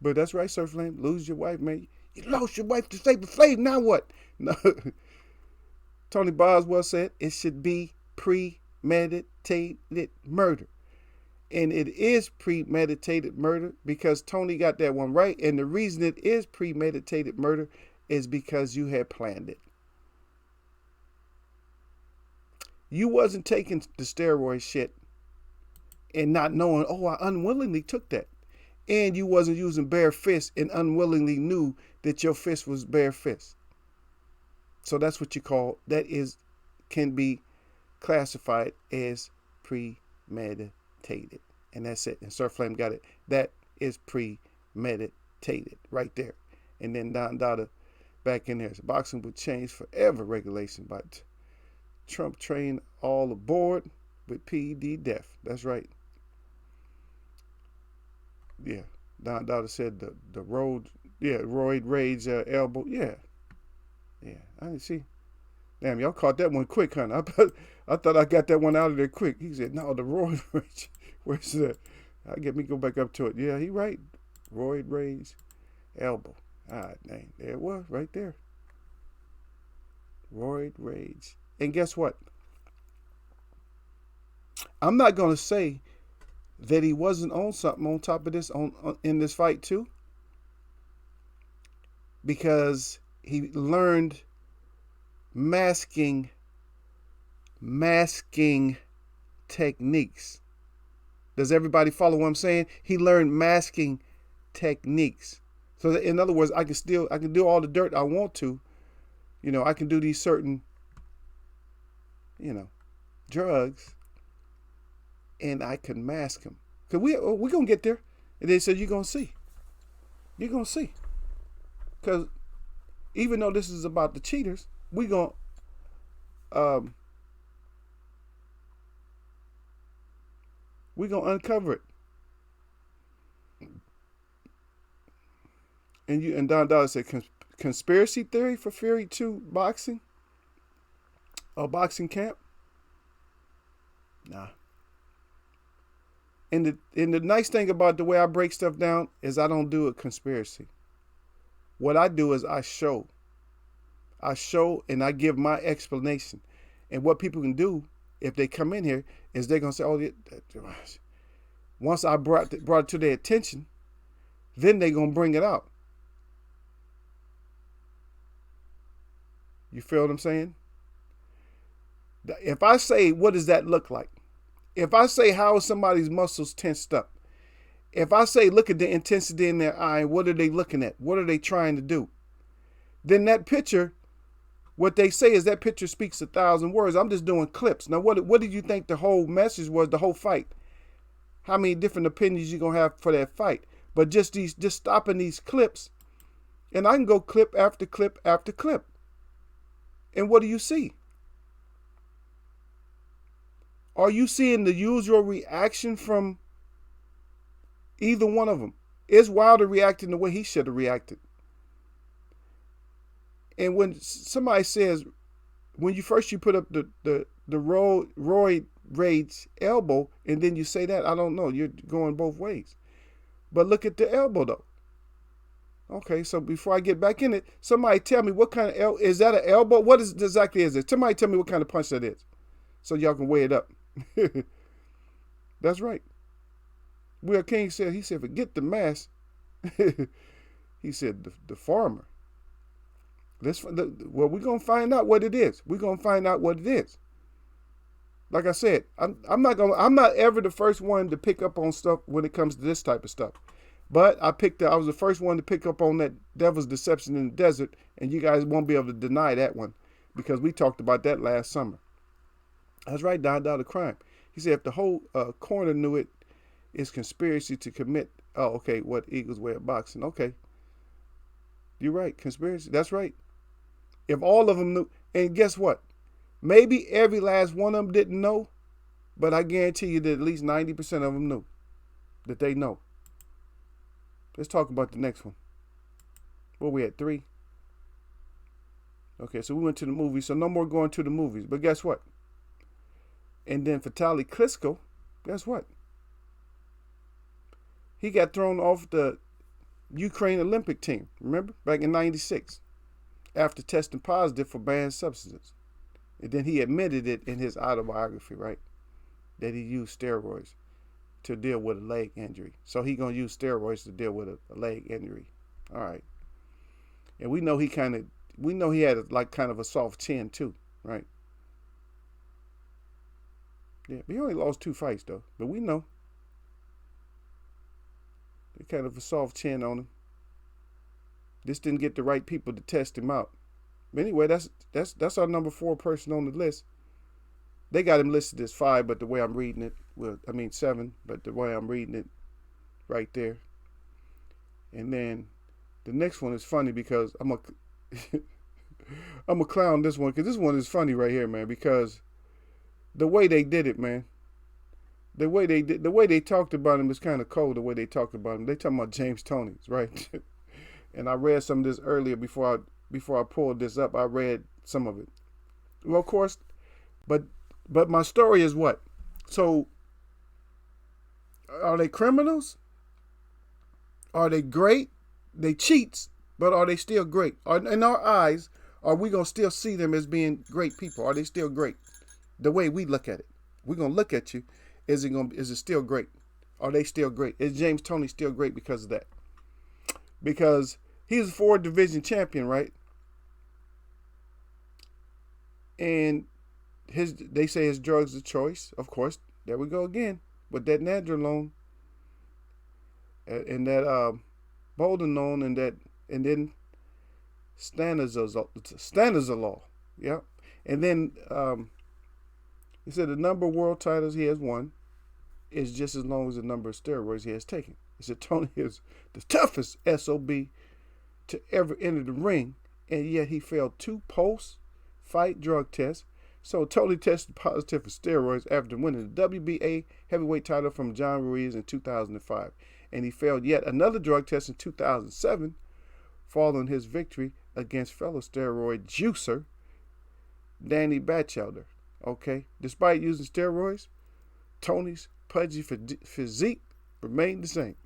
But that's right, Surf Flame. Lose your wife, man. You lost your wife to Flavor Flav. Now what? No. Tony Boswell said it should be premeditated murder. And it is premeditated murder because Tony got that one right. And the reason it is premeditated murder is because you had planned it. You wasn't taking the steroid shit and not knowing, oh, I unwillingly took that. And you wasn't using bare fist and unwillingly knew that your fist was bare fist. So that's what you call, can be classified as premeditated. And that's it. And Sir Flame got it. That is premeditated right there. And then Don Dada back in there. So boxing would change forever regulation, but Trump trained all aboard with PED death. That's right. Yeah. Don Dada said the road, roid rage elbow. Yeah. I didn't see. Damn, y'all caught that one quick, huh? I thought I got that one out of there quick. He said, no, the roid rage. Where's that? I'll get me go back up to it. Yeah, he right. Roid rage elbow. Ah, dang. There it was, right there. Roid rage. And guess what? I'm not going to say that he wasn't on something on top of this in this fight too, because he learned masking techniques. Does everybody follow what I'm saying? He learned masking techniques. So that, in other words, I can do all the dirt I want to. I can do these certain, drugs, and I can mask them. Because we're going to get there. And they said, you're going to see. You're going to see. Because even though this is about the cheaters, we're going to uncover it. And Don Dollar said, conspiracy theory for Fury 2 boxing? Or boxing camp? Nah. And the nice thing about the way I break stuff down is I don't do a conspiracy. What I do is I show and I give my explanation. And what people can do if they come in here is they're going to say, oh, once I brought it to their attention, then they're going to bring it out. You feel what I'm saying? If I say, what does that look like? If I say, how is somebody's muscles tensed up? If I say, look at the intensity in their eye, what are they looking at? What are they trying to do? Then that picture, what they say is that picture speaks 1,000 words. I'm just doing clips. Now, what did you think the whole message was, the whole fight? How many different opinions you going to have for that fight? But just stopping these clips, and I can go clip after clip after clip. And what do you see? Are you seeing the usual reaction from either one of them? Is Wilder reacting the way he should have reacted? And when somebody says, when you put up the roid rage elbow, and then you say that, I don't know, you're going both ways. But look at the elbow though. Okay, so before I get back in it, somebody tell me what kind of is that an elbow? What exactly is it? Somebody tell me what kind of punch that is, so y'all can weigh it up. That's right. Will King said, he said, forget the mask. He said, the farmer. Well, we're going to find out what it is. We're going to find out what it is. Like I said, I'm not ever the first one to pick up on stuff when it comes to this type of stuff. But I was the first one to pick up on that devil's deception in the desert, and you guys won't be able to deny that one because we talked about that last summer. That's right, Don Dollar crime. He said if the whole corner knew it, it's conspiracy to commit. Oh, okay, what Eagles way of boxing. Okay. You're right, conspiracy. That's right. If all of them knew, and guess what? Maybe every last one of them didn't know, but I guarantee you that at least 90% of them knew that they know. Let's talk about the next one. Where we at, 3? Okay, so we went to the movies, so no more going to the movies. But guess what? And then Vitaly Klitschko, guess what? He got thrown off the Ukraine Olympic team, remember? Back in 96, after testing positive for banned substances. And then he admitted it in his autobiography, right? That he used steroids to deal with a leg injury. So he going to use steroids to deal with a leg injury. All right. And we know he had like kind of a soft chin too, right? Yeah, but he only lost 2 fights though. But we know they kind of a soft chin on him. This didn't get the right people to test him out. But anyway, that's our number 4 person on the list. They got him listed as 5, but the way I'm reading it, well, I mean 7, but the way I'm reading it, right there. And then the next one is funny because I'm a clown this one because this one is funny right here, man. Because the way they did it, man. The way they talked about him is kind of cold. The way they talked about him, they talking about James Toney's, right? And I read some of this earlier before I pulled this up. I read some of it. Well, of course, but my story is what? So, are they criminals? Are they great? They cheats, but are they still great? In our eyes, are we going to still see them as being great people? Are they still great? The way we look at it. We're going to look at you. Is it still great? Are they still great? Is James Toney still great because of that? Because he's a 4-division champion, right? And they say his drugs of choice. Of course, there we go again with that nandrolone and that boldenone and then stanozolol. Yeah. And then he said the number of world titles he has won is just as long as the number of steroids he has taken. He said Tony is the toughest SOB to ever enter the ring, and yet he failed 2 post-fight drug tests. So Tony tested positive for steroids after winning the WBA heavyweight title from John Ruiz in 2005. And he failed yet another drug test in 2007 following his victory against fellow steroid juicer Danny Batchelder. Okay, despite using steroids, Tony's pudgy physique remained the same.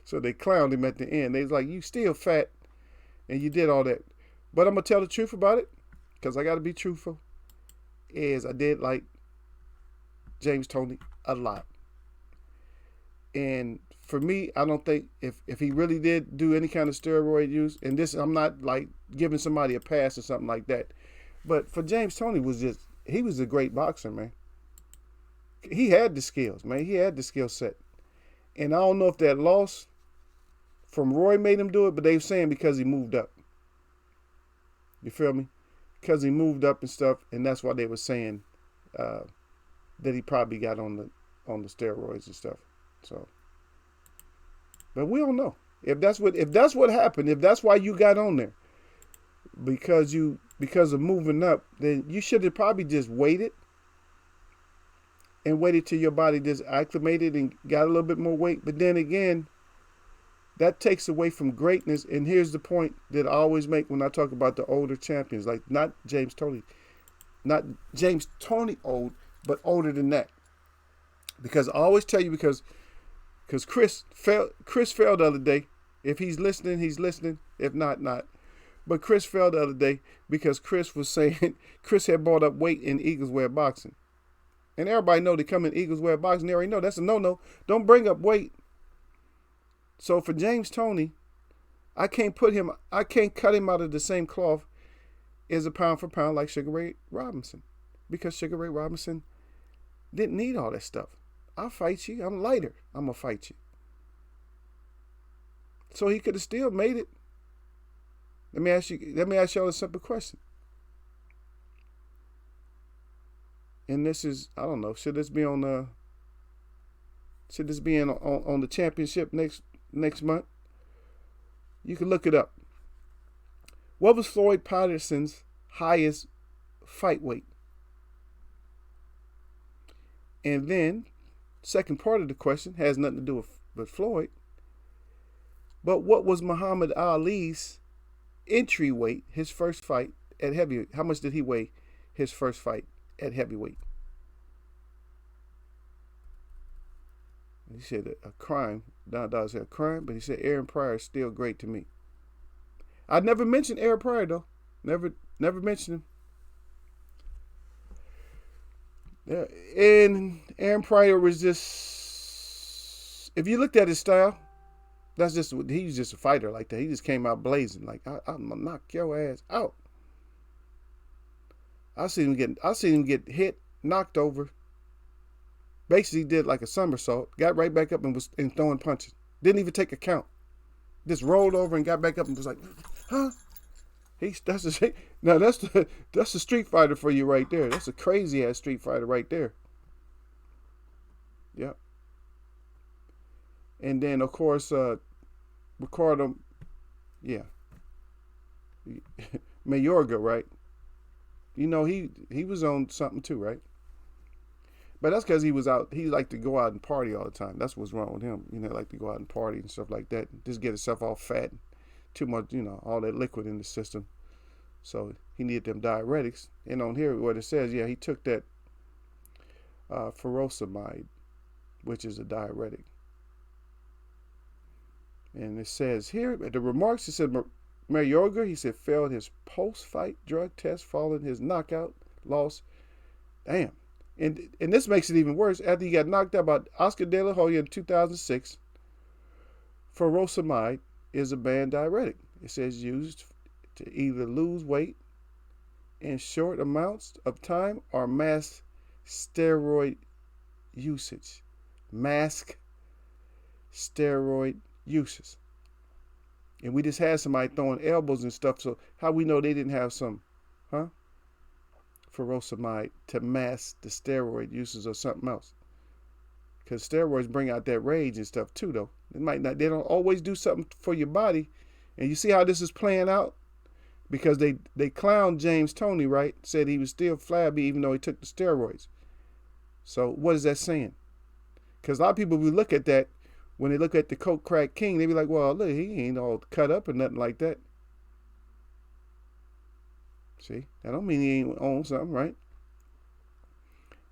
So they clowned him at the end. They was like, you still fat and you did all that. But I'm going to tell the truth about it because I got to be truthful. Is I did like James Toney a lot. And for me, I don't think if he really did do any kind of steroid use, and this, I'm not like giving somebody a pass or something like that. But for James Toney he was a great boxer, man. He had the skills, man. He had the skill set. And I don't know if that loss from Roy made him do it, but they were saying because he moved up. You feel me? Because he moved up and stuff, and that's why they were saying that he probably got on the steroids and stuff. So, but we don't know if that's what happened. If that's why you got on there, because of moving up, then you should have probably just waited till your body just acclimated and got a little bit more weight. But then again, that takes away from greatness. And here's the point that I always make when I talk about the older champions, like not James Toney old, but older than that. Because I always tell you, because Chris fell the other day. If he's listening, he's listening. If not, not. But Chris fell the other day because Chris was saying Chris had brought up weight in Eagles wear boxing. And everybody know they come in Eagles wear boxing. They already know that's a no-no. Don't bring up weight. So for James Toney, I can't cut him out of the same cloth as a pound for pound like Sugar Ray Robinson. Because Sugar Ray Robinson didn't need all that stuff. I'll fight you. I'm lighter. I'm going to fight you. So he could have still made it. Let me ask y'all a simple question. And this is, I don't know, should this be on the championship next month? You can look it up. What was Floyd Patterson's highest fight weight? And then, second part of the question has nothing to do with Floyd. But what was Muhammad Ali's entry weight, his first fight at heavyweight? How much did he weigh his first fight at heavyweight? He said a crime. Don said a crime, but he said Aaron Pryor is still great to me. I never mentioned Aaron Pryor though. Never mentioned him. Yeah, and Aaron Pryor was just, if you looked at his style, he was just a fighter like that. He just came out blazing like I'm gonna knock your ass out. I seen him get hit knocked over, basically did like a somersault, got right back up and was throwing punches. Didn't even take a count. Just rolled over and got back up and was like, huh? That's the Street Fighter for you right there. That's a crazy ass Street Fighter right there. Yep. And then of course Ricardo, yeah, Mayorga, right? You know he was on something too, right? But that's because he was out. He liked to go out and party all the time. That's what's wrong with him. You know, like to go out and party and stuff like that. Just get himself all fat, too much, all that liquid in the system. So he needed them diuretics. And on here, what it says, yeah, he took that furosemide, which is a diuretic. And it says here, at the remarks, it said Mayorga, he said, failed his post-fight drug test following his knockout loss. Damn. And this makes it even worse. After he got knocked out by Oscar De La Hoya in 2006, furosemide is a banned diuretic. It says used to either lose weight in short amounts of time or mask steroid usage. Mask steroid uses. And we just had somebody throwing elbows and stuff, so how we know they didn't have some, furosemide to mask the steroid uses or something else? Because steroids bring out that rage and stuff too, though. They don't always do something for your body. And you see how this is playing out? Because they clowned James Toney, right? Said he was still flabby even though he took the steroids. So what is that saying? Because a lot of people will look at that, when they look at the Coke Crack King, they be like, well, look, he ain't all cut up or nothing like that. See, that don't mean he ain't on something, right?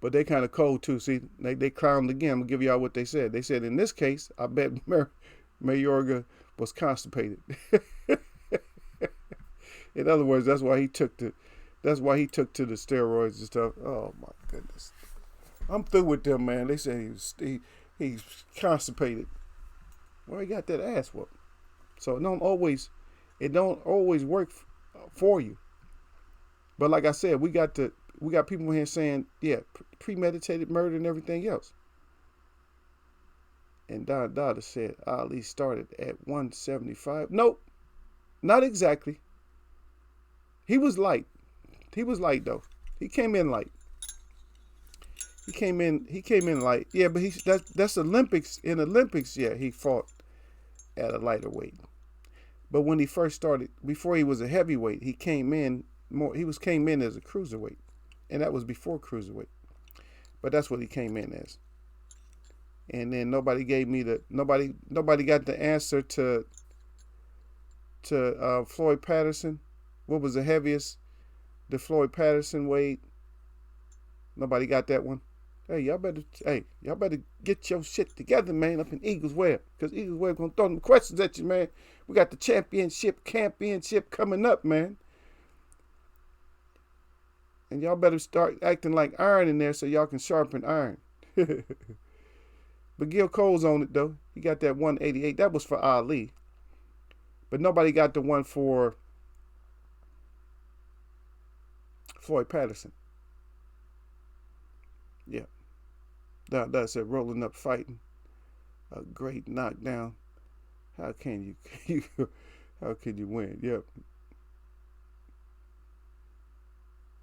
But they kind of cold too. See, they clowned again. I'm going to give y'all what they said. They said, in this case, I bet Mayorga was constipated. In other words, that's why he took to the steroids and stuff. Oh my goodness. I'm through with them, man. They say he's constipated. Well, he got that ass whooped. So it don't always work for you. But like I said, we got people here saying, yeah, premeditated murder and everything else. And Don Dada said Ali started at 175. Nope, not exactly. He was light. He was light though. He came in light. He came in light. Yeah, but that's Olympics. In Olympics, yeah, he fought at a lighter weight. But when he first started, before he was a heavyweight, he came in as a cruiserweight. And that was before cruiserweight. But that's what he came in as. And then nobody got the answer to Floyd Patterson. What was the heaviest the Floyd Patterson weighed? Nobody got that one. Hey, y'all better get your shit together, man, up in Eagles Web. Because Eagles Web gonna throw them questions at you, man. We got the championship coming up, man. And y'all better start acting like iron in there so y'all can sharpen iron. But Gil Cole's on it, though. He got that 188. That was for Ali. But nobody got the one for Floyd Patterson. Yeah. That said, rolling up fighting. A great knockdown. How can you win? Yep.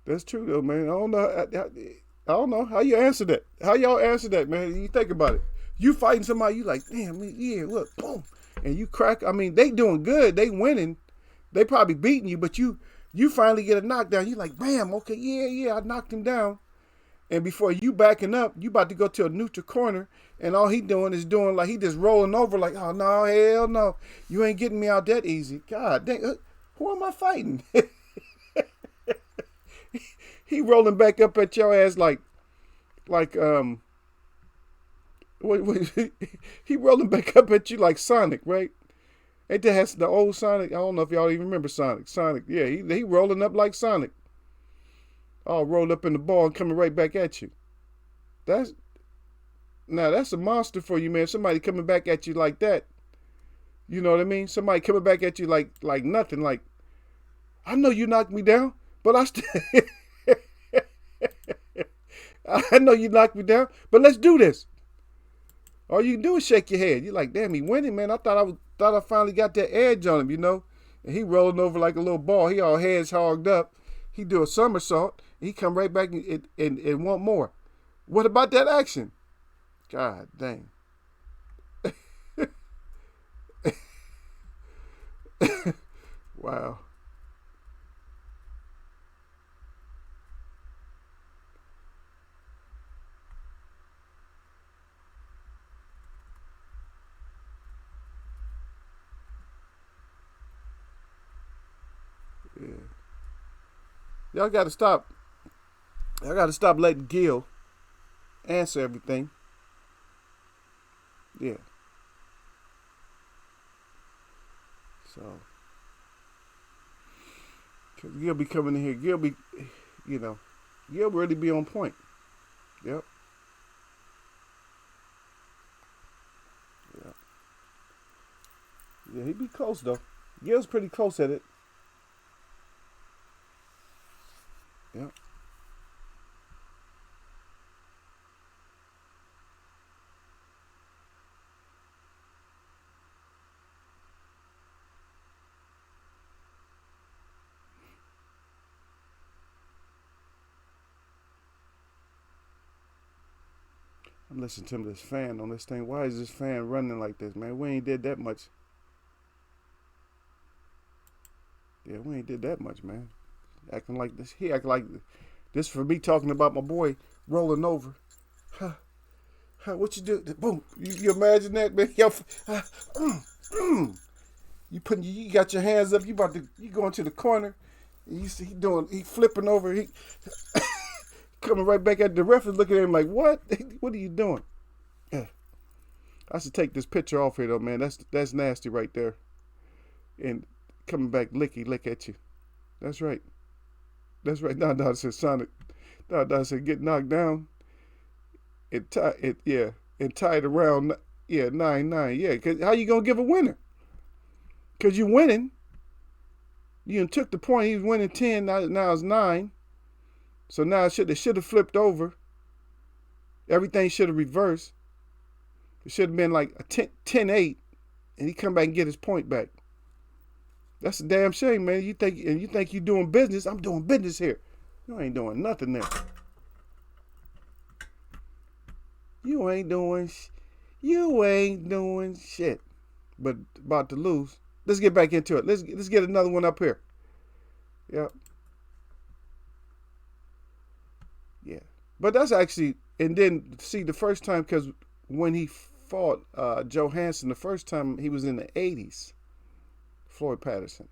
That's true though, man. I don't know how you answer that. How y'all answer that, man? You think about it. You fighting somebody, you like, damn, yeah, look, boom, and you crack. I mean, they doing good, they winning, they probably beating you, but you finally get a knockdown. You like, bam, okay, yeah, I knocked him down. And before you backing up, you about to go to a neutral corner, and all he doing is like he just rolling over, like, oh no, hell no, you ain't getting me out that easy. God dang, who am I fighting? He rolling back up at your ass like he rolling back up at you like Sonic, right? Ain't that the old Sonic? I don't know if y'all even remember Sonic. Sonic, yeah, he rolling up like Sonic. All rolled up in the ball and coming right back at you. That's a monster for you, man. Somebody coming back at you like that. You know what I mean? Somebody coming back at you like nothing. Like, I know you knocked me down, but I know you knocked me down, but let's do this. All you can do is shake your head. You're like, damn, he winning, man. Thought I finally got that edge on him, And he rolling over like a little ball. He all heads hogged up. He do a somersault. He come right back and want more. What about that action? God dang. Wow. Yeah. Y'all got to stop. Y'all got to stop letting Gil answer everything. Yeah. So, cause Gil be coming in here. Gil be, Gil really be on point. Yep. Yeah. Yeah, he be close though. Gil's pretty close at it. Yep. I'm listening to this fan on this thing. Why is this fan running like this, man? We ain't did that much. Yeah, we ain't did that much, man. Acting like this. He acting like this for me talking about my boy rolling over. Huh, what you do? Boom. You imagine that, man? You got your hands up. You going to the corner. And you see he flipping over. He coming right back at the ref and looking at him like, what? What are you doing? Yeah. I should take this picture off here though, man. That's nasty right there. And coming back lick at you. That's right. That's right. No, it said Sonic. No, it said get knocked down. And tied around 9-9. Yeah, cause how you gonna give a winner? Cause you winning. You took the point. He was winning 10. Now it's 9. So now it should have flipped over. Everything should have reversed. It should have been like a 10-8, and he come back and get his point back. That's a damn shame, man. You think you doing business? I'm doing business here. You ain't doing nothing there. You ain't doing shit. But about to lose. Let's get back into it. Let's get another one up here. Yep. Yeah. But that's actually, and then see the first time, because when he fought Johansson the first time, he was in the 80s. Floyd Patterson.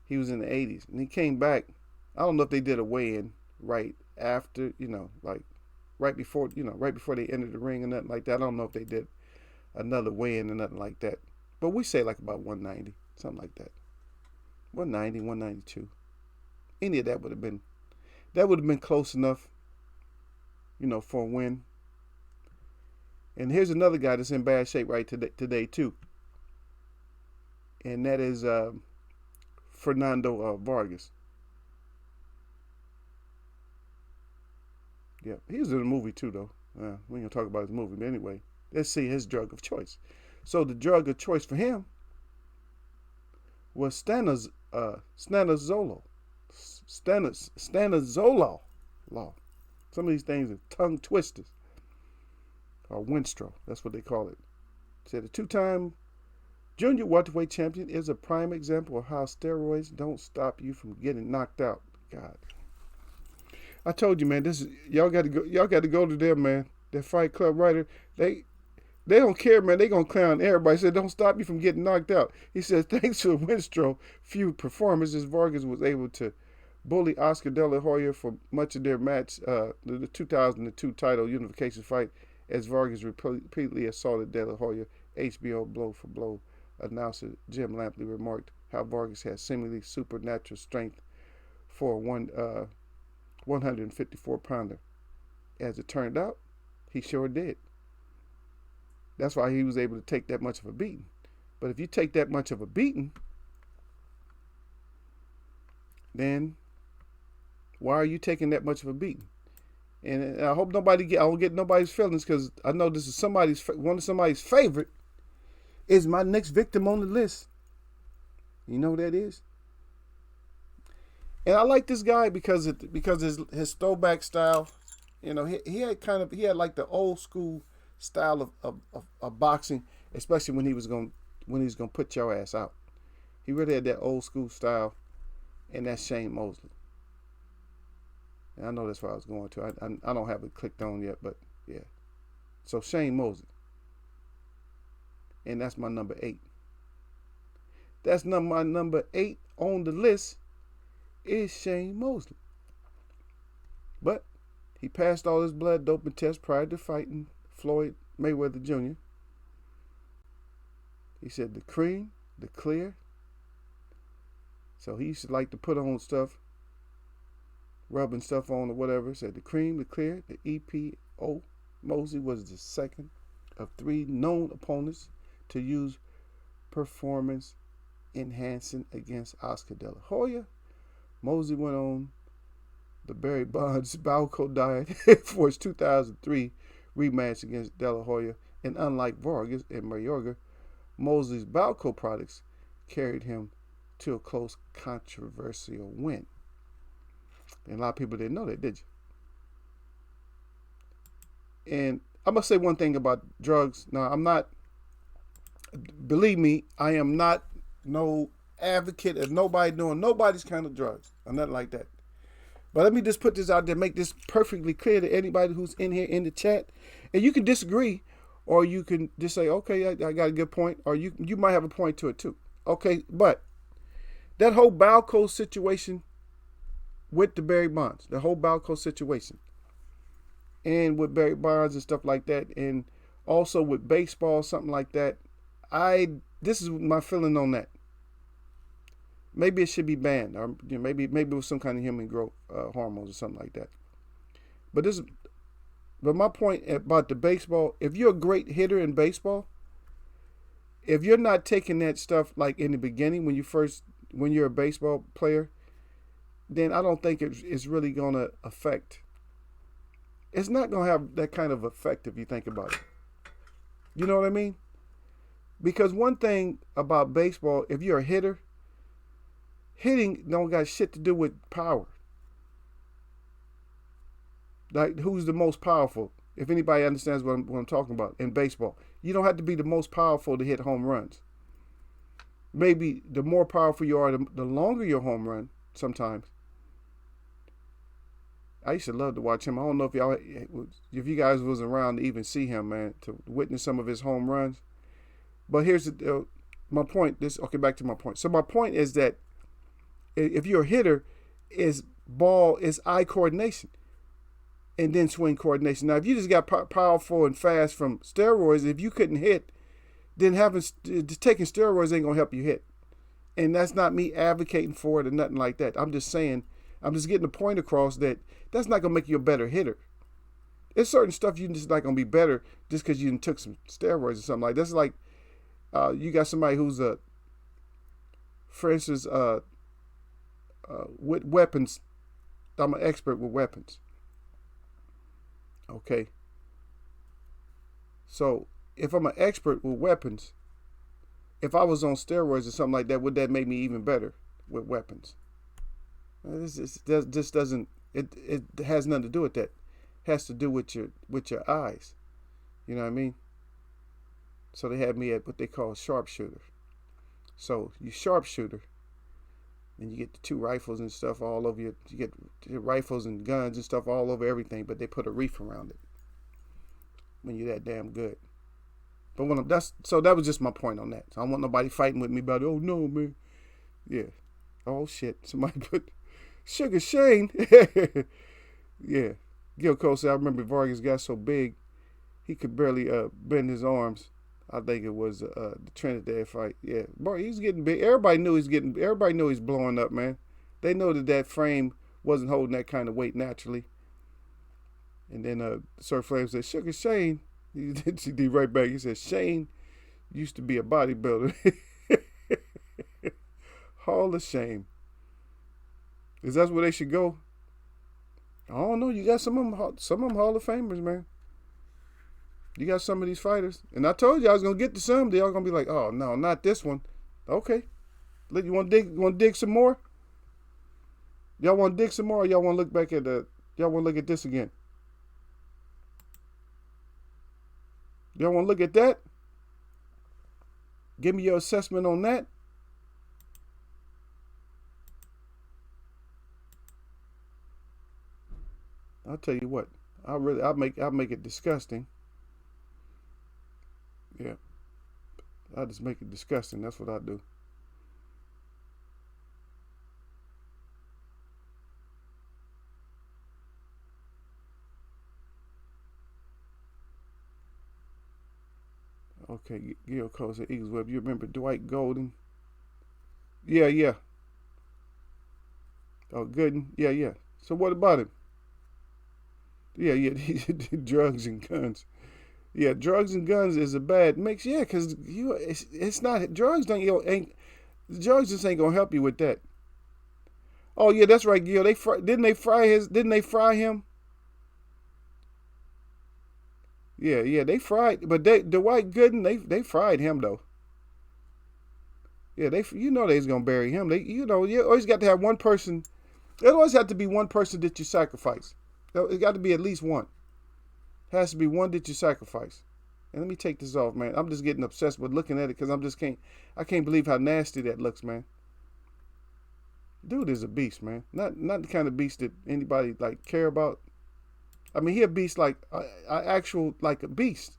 He was in the 80s. And he came back. I don't know if they did a weigh-in right after, like right before they entered the ring or nothing like that. I don't know if they did another weigh-in or nothing like that. But we say like about 190, something like that. 190, 192. Any of that would have been close enough, for a win. And here's another guy that's in bad shape right today too. And that is Fernando Vargas. Yeah, he was in the movie too, though. We ain't gonna talk about his movie, but anyway, let's see his drug of choice. So the drug of choice for him was stanozolol. Law. Some of these things are tongue twisters. Or Winstrol, that's what they call it. Said a 2-time junior welterweight champion is a prime example of how steroids don't stop you from getting knocked out. God, I told you, man. Y'all got to go. Y'all got to go to them, man. That Fight Club writer, they don't care, man. They gonna clown everybody. Said don't stop you from getting knocked out. He says thanks to Winstrol few performances, Vargas was able to bully Oscar De La Hoya for much of their match, the 2002 title unification fight, as Vargas repeatedly assaulted De La Hoya. HBO blow for blow. Announcer Jim Lampley remarked how Vargas had seemingly supernatural strength for a 154-pounder. As it turned out, he sure did. That's why he was able to take that much of a beating. But if you take that much of a beating, then why are you taking that much of a beating? And I hope I don't get nobody's feelings, because I know this is one of somebody's favorite. Is my next victim on the list? You know who that is? And I like this guy because his throwback style. You know, he had like the old school style of boxing, especially when he was gonna put your ass out. He really had that old school style, and that's Shane Mosley. And I know that's where I was going to. I don't have it clicked on yet, but yeah. So Shane Mosley, and that's my number 8. That's my number 8 on the list is Shane Mosley. But he passed all his blood doping tests prior to fighting Floyd Mayweather Jr. He said the cream, the clear. So he used to like to put on stuff, rubbing stuff on or whatever. Said the cream, the clear, the EPO. Mosley was the second of 3 known opponents to use performance enhancing against Oscar De La Hoya. Mosley went on the Barry Bonds Balco diet for his 2003 rematch against De La Hoya, and unlike Vargas and Mayorga, Mosley's Balco products carried him to a close, controversial win. And a lot of people didn't know that, did you? And I must say one thing about drugs. Now, believe me, I am not no advocate of nobody doing nobody's kind of drugs or nothing like that. But let me just put this out there, make this perfectly clear to anybody who's in here in the chat. And you can disagree, or you can just say, okay, I got a good point, or you might have a point to it too. Okay, but that whole Balco situation with the Barry Bonds, the whole Balco situation, and with Barry Bonds and stuff like that, and also with baseball, something like that, this is my feeling on that. Maybe it should be banned, or maybe it was some kind of human growth hormones or something like that. But my point about the baseball, if you're a great hitter in baseball, if you're not taking that stuff like in the beginning when you're a baseball player, then I don't think it's really going to affect. It's not going to have that kind of effect if you think about it. You know what I mean? Because one thing about baseball, if you're a hitter, hitting don't got shit to do with power. Like, who's the most powerful? If anybody understands what I'm talking about in baseball, you don't have to be the most powerful to hit home runs. Maybe the more powerful you are, the longer your home run sometimes. I used to love to watch him. I don't know if you guys was around to even see him, man, to witness some of his home runs. But here's my point. Back to my point. So my point is that if you're a hitter, is eye coordination and then swing coordination. Now, if you just got powerful and fast from steroids, if you couldn't hit, then taking steroids ain't gonna help you hit. And that's not me advocating for it or nothing like that. I'm just saying, I'm just getting the point across that that's not gonna make you a better hitter. There's certain stuff you're just not gonna be better just because you took some steroids or something like that. That's like you got somebody who's for instance, with weapons. I'm an expert with weapons. Okay. So if I'm an expert with weapons, if I was on steroids or something like that, would that make me even better with weapons? This just doesn't. It has nothing to do with that. It has to do with your eyes. You know what I mean? So they had me at what they call sharpshooter. So you sharpshooter, and you get the 2 rifles and stuff all over you. You get the rifles and guns and stuff all over everything, but they put a reef around it when you're that damn good. But that was just my point on that. So I don't want nobody fighting with me about it. Oh no, man. Yeah. Oh shit. Somebody put Sugar Shane. Yeah. Gil Cole said, I remember Vargas got so big he could barely bend his arms. I think it was the Trinidad fight. Yeah, boy, he's getting big. Everybody knew he's blowing up, man. They know that frame wasn't holding that kind of weight naturally. And then Sir Flame said, Sugar Shane. He did right back. He said, Shane used to be a bodybuilder. Hall of Shame. Is that where they should go? I don't know. You got some of them Hall of Famers, man. You got some of these fighters, and I told you I was gonna get to some. They all gonna be like, "Oh no, not this one." Okay, you want to dig? Want to dig some more? Y'all want to dig some more? Or y'all want to look back at the? Y'all want to look at this again? Y'all want to look at that? Give me your assessment on that. I'll tell you what. I'll make it disgusting. Yeah, I'll just make it disgusting. That's what I do. Okay, Gil Cole said Eagles Web. You remember Dwight Golden? Yeah, yeah. Oh, Gooden. Yeah, yeah. So what about him? Yeah, yeah. Drugs and guns. Yeah, drugs and guns is a bad mix. Yeah, because it's not drugs. Don't ain't drugs just ain't gonna help you with that. Oh yeah, that's right, Gil. Didn't they fry him? Yeah, yeah. They fried, but the White Gooden they fried him though. Yeah, they's gonna bury him. You always got to have one person. It always have to be one person that you sacrifice. It got to be at least one. Has to be one that you sacrifice. And let me take this off, man. I'm just getting obsessed with looking at it because I can't believe how nasty that looks, man. Dude is a beast, man. Not the kind of beast that anybody like care about. I mean, he a beast like actual like a beast,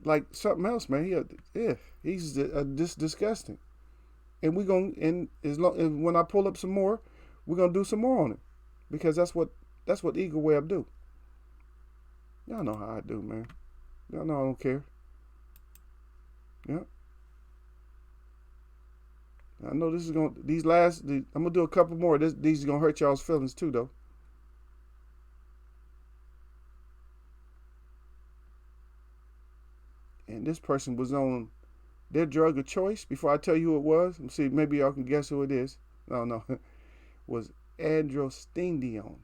like something else, man. He's just disgusting. And when I pull up some more, we're gonna do some more on it because that's what Eagle Web do. Y'all know how I do, man. Y'all know I don't care. Yeah. I know this is I'm gonna do a couple more. These are gonna hurt y'all's feelings too, though. And this person was on their drug of choice. Before I tell you who it was, let's see, maybe y'all can guess who it is. No, was androstenedione.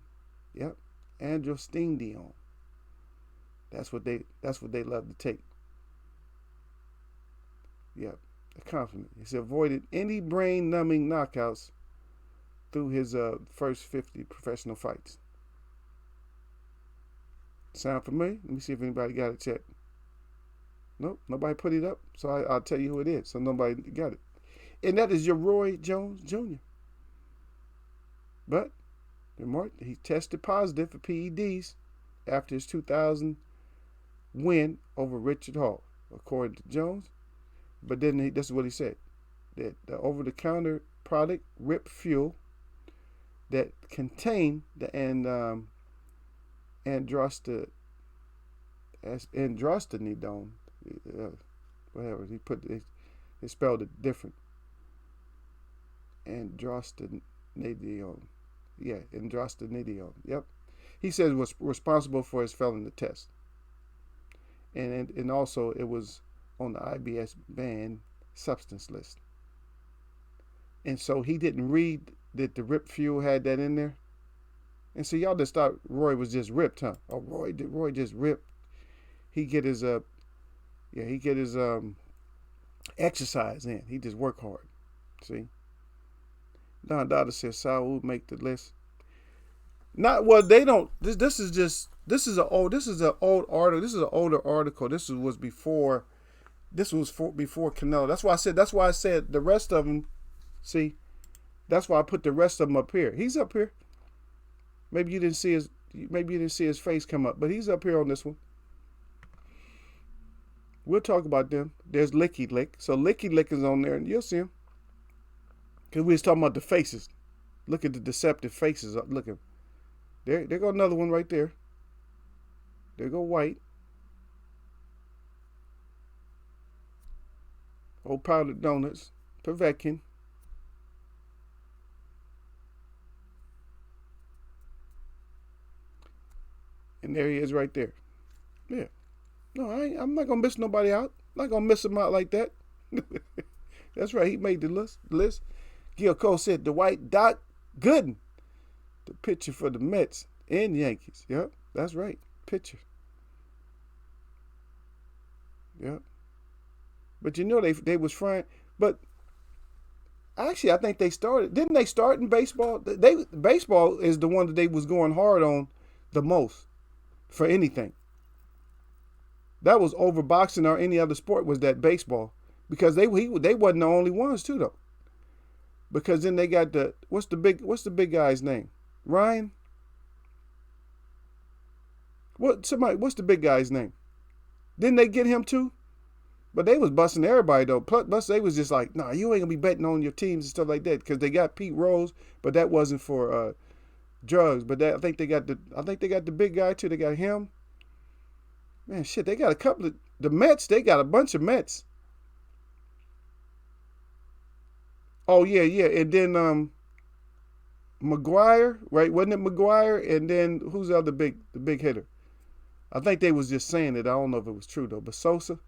Yep, androstenedione. That's what they love to take. Yep, the Coffin. He's avoided any brain-numbing knockouts through his first 50 professional fights. Sound familiar? Let me see if anybody got it yet. Nope, nobody put it up, so I'll tell you who it is. So nobody got it, and that is your Roy Jones Jr. But he tested positive for PEDs after his 2000 win over Richard Hall, according to Jones. But then this is what he said: that the over-the-counter product Rip Fuel that contained the androstenedione, whatever he spelled it different. Androstenedione, yeah, androstenedione. Yep, he said it was responsible for his felony test, and also it was on the IBS banned substance list. And so he didn't read that the Rip Fuel had that in there. And so y'all just thought Roy was just ripped, huh? Oh, Roy just ripped. He get his exercise in. He just work hard. See? Don Dada says Saul make the list. Not well, they don't. This is an old article. This is an older article. Was before Canelo. That's why I said the rest of them. See, that's why I put the rest of them up here. He's up here. Maybe you didn't see his face come up, but he's up here on this one. We'll talk about them. There's Licky Lick. So Licky Lick is on there, and you'll see him. Because we was talking about the faces. Look at the deceptive faces. Look at there go another one right there. There go White. Old Powdered Donuts. Povetkin. And there he is right there. Yeah. No, I'm not going to miss nobody out. I'm not going to miss him out like that. That's right. He made the list. Gil Cole said the White Doc Gooden. The pitcher for the Mets and Yankees. Yep, that's right. Pitcher. Yep. But you know they was trying. But actually, I think they started. Didn't they start in baseball? They baseball is the one that they was going hard on the most for anything. That was over boxing or any other sport. Was that baseball? Because they wasn't the only ones too though. Because then they got the what's the big guy's name? Ryan. What's the big guy's name? Didn't they get him too? But they was busting everybody though. Plus they was just like, nah, you ain't gonna be betting on your teams and stuff like that because they got Pete Rose, but that wasn't for drugs. But I think they got the big guy too. They got him. Man, shit, they got a couple of the Mets. They got a bunch of Mets. Oh yeah, yeah, and then McGuire, right? Wasn't it McGuire? And then who's the big hitter? I think they was just saying it. I don't know if it was true though. But Sosa,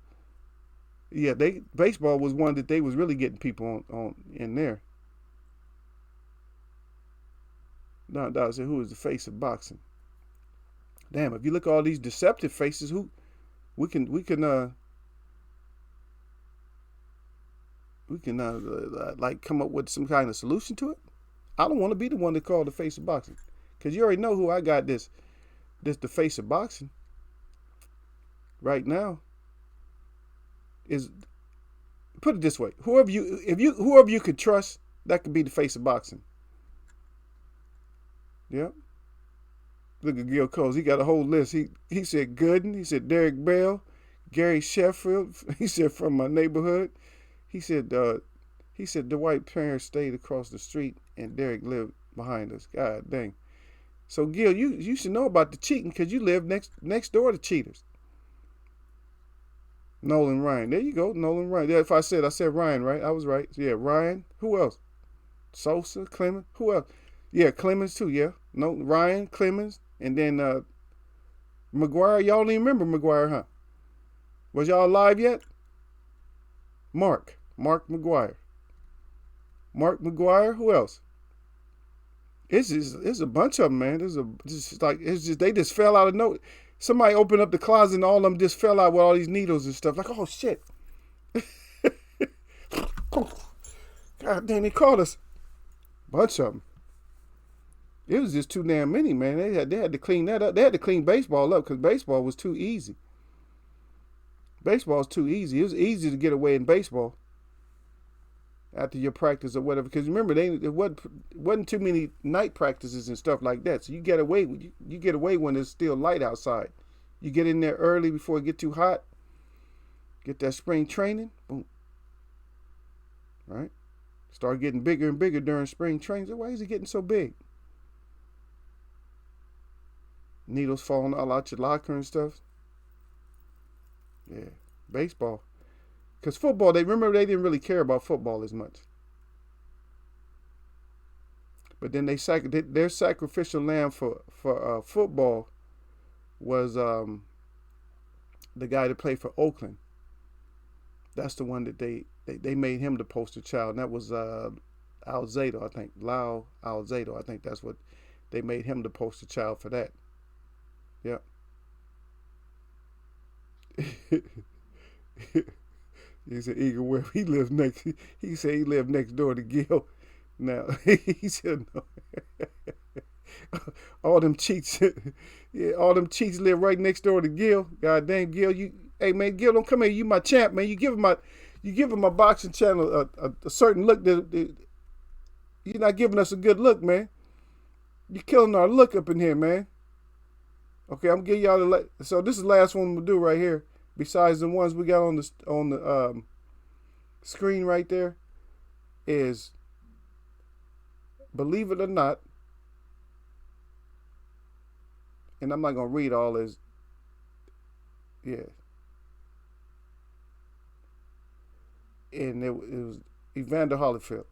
yeah, they baseball was one that they was really getting people on in there. No, I said who is the face of boxing? Damn, if you look at all these deceptive faces, who we can like come up with some kind of solution to it. I don't want to be the one to call the face of boxing, because you already know who I got this the face of boxing right now is, put it this way, whoever you could trust, that could be the face of boxing. Yeah. Look at Gil Coles. He got a whole list. He said Gooden. He said Derek Bell, Gary Sheffield. He said from my neighborhood. He said the white parents stayed across the street and Derek lived behind us. God dang. So Gil, you should know about the cheating because you live next door to cheaters. Nolan Ryan. There you go. Nolan Ryan. Yeah, if I said Ryan, right? I was right. Yeah, Ryan. Who else? Sosa, Clemens. Who else? Yeah, Clemens too, yeah. No, Ryan, Clemens, and then McGuire. Y'all don't even remember McGuire, huh? Was y'all alive yet? Mark McGuire. Mark McGuire. Who else? It's a bunch of them, man. They just fell out of no. Somebody opened up the closet and all of them just fell out with all these needles and stuff. Like, oh shit. God damn, they caught us. Bunch of them. It was just too damn many, man. They had to clean that up. They had to clean baseball up because baseball was too easy. Baseball's too easy. It was easy to get away in baseball after your practice or whatever. Because remember, it wasn't too many night practices and stuff like that. So you get away when it's still light outside. You get in there early before it get too hot. Get that spring training. Boom. Right? Start getting bigger and bigger during spring training. So why is it getting so big? Needles falling all out your locker and stuff. Yeah, baseball. Because football, they didn't really care about football as much. But then their sacrificial lamb for football was the guy that played for Oakland. That's the one that they made him the poster child. And that was Alzado, I think. Lau Alzado, I think that's what they made him the poster child for that. Yep. He said Eagle Webb. He lived next. He said he lived next door to Gil. Now he said no. All them cheats. Yeah, all them cheats live right next door to Gil. God dang, Gil, hey man, Gil, don't come here. You my champ, man. You give him my boxing channel a certain look that you're not giving us a good look, man. You're killing our look up in here, man. Okay, I'm giving y'all so this is the last one we'll do right here. Besides the ones we got on the screen right there, is, believe it or not, and I'm not gonna read all this. Yeah, and it was Evander Holyfield.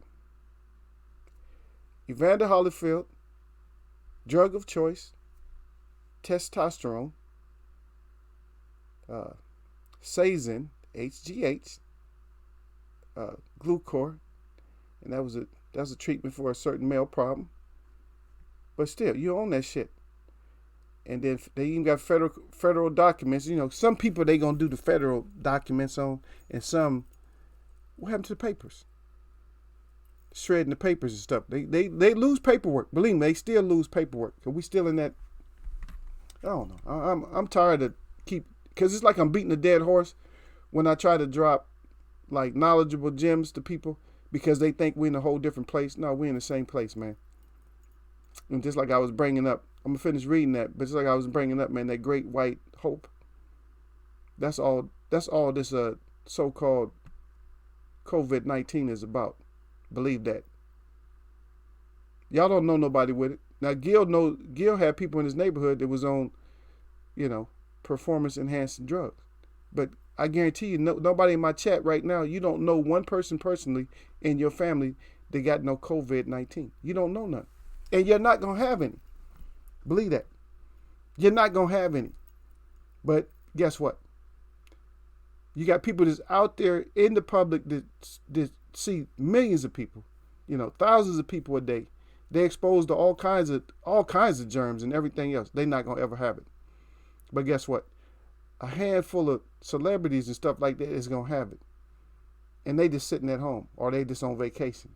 Evander Holyfield, drug of choice, testosterone, Sazin, HGH, Glucor, and that was a treatment for a certain male problem. But still, you own that shit. And then they even got federal documents. You know, some people they gonna do the federal documents on, and some, what happened to the papers? Shredding the papers and stuff. They lose paperwork. Believe me, they still lose paperwork. Cause we still in that. I don't know. I'm tired of keep, cause it's like I'm beating a dead horse when I try to drop like knowledgeable gems to people because they think we're in a whole different place. No, we're in the same place, man. And just like I was bringing up, I'm gonna finish reading that, but just like I was bringing up, man, that great white hope. That's all. That's all this so-called COVID-19 is about. Believe that. Y'all don't know nobody with it. Now Gil had people in his neighborhood that was on, you know, performance enhancing drugs. But I guarantee you, nobody in my chat right now, you don't know one person personally in your family that got no COVID-19. You don't know none. And you're not gonna have any. Believe that. You're not gonna have any. But guess what? You got people that's out there in the public that see millions of people, you know, thousands of people a day. They're exposed to all kinds of germs and everything else. They're not gonna ever have it. But guess what? A handful of celebrities and stuff like that is gonna have it. And they just sitting at home or they just on vacation.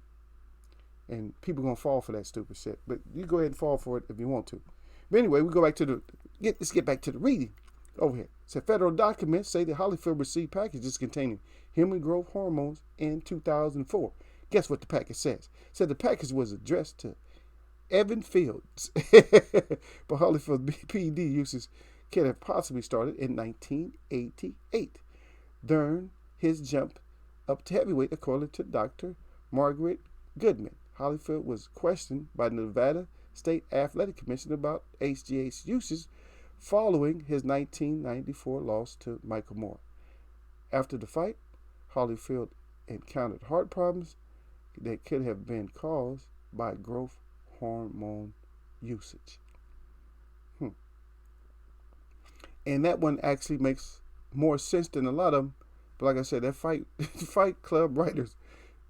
And people gonna fall for that stupid shit. But you go ahead and fall for it if you want to. But anyway, we go back to let's get back to the reading over here. It said federal documents say that Holyfield received packages containing human growth hormones in 2004. Guess what the package says? It said the package was addressed to Evan Fields. But Holyfield's PD uses could have possibly started in 1988 during his jump up to heavyweight, according to Dr. Margaret Goodman. Holyfield was questioned by the Nevada State Athletic Commission about HGH uses following his 1994 loss to Michael Moore. After the fight, Holyfield encountered heart problems that could have been caused by growth hormone usage. And that one actually makes more sense than a lot of them. But like I said, that fight club writers,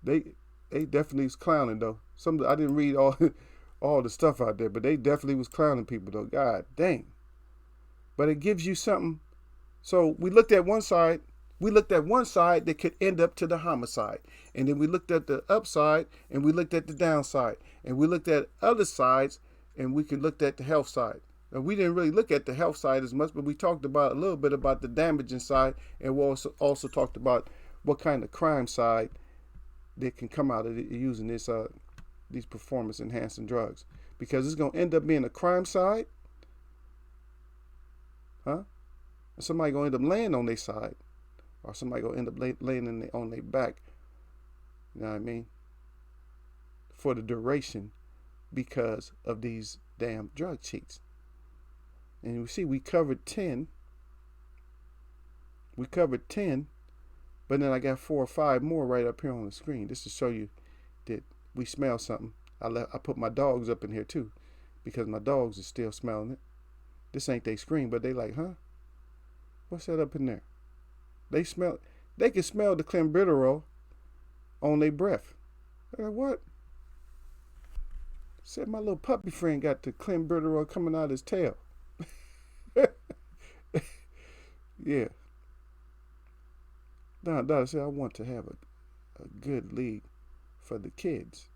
they definitely was clowning though. I didn't read all the stuff out there, but they definitely was clowning people though. God dang. But it gives you something. So we looked at one side. We looked at one side that could end up to the homicide. And then we looked at the upside and we looked at the downside. And we looked at other sides and we could look at the health side. And we didn't really look at the health side as much, but we talked about a little bit about the damaging side. And we also talked about what kind of crime side that can come out of it using these performance enhancing drugs. Because it's going to end up being a crime side. Somebody going to end up laying on their side. Or somebody going to end up laying on their back. You know what I mean? For the duration because of these damn drug cheats. And you see we covered 10. We covered 10. But then I got 4 or 5 more right up here on the screen. Just to show you that we smell something. I put my dogs up in here too. Because my dogs are still smelling it. This ain't they scream, but they like, huh? What's that up in there? They can smell the clenbuterol on their breath. They're like, what? Said my little puppy friend got the clenbuterol coming out of his tail. Yeah. Don said I want to have a good league for the kids.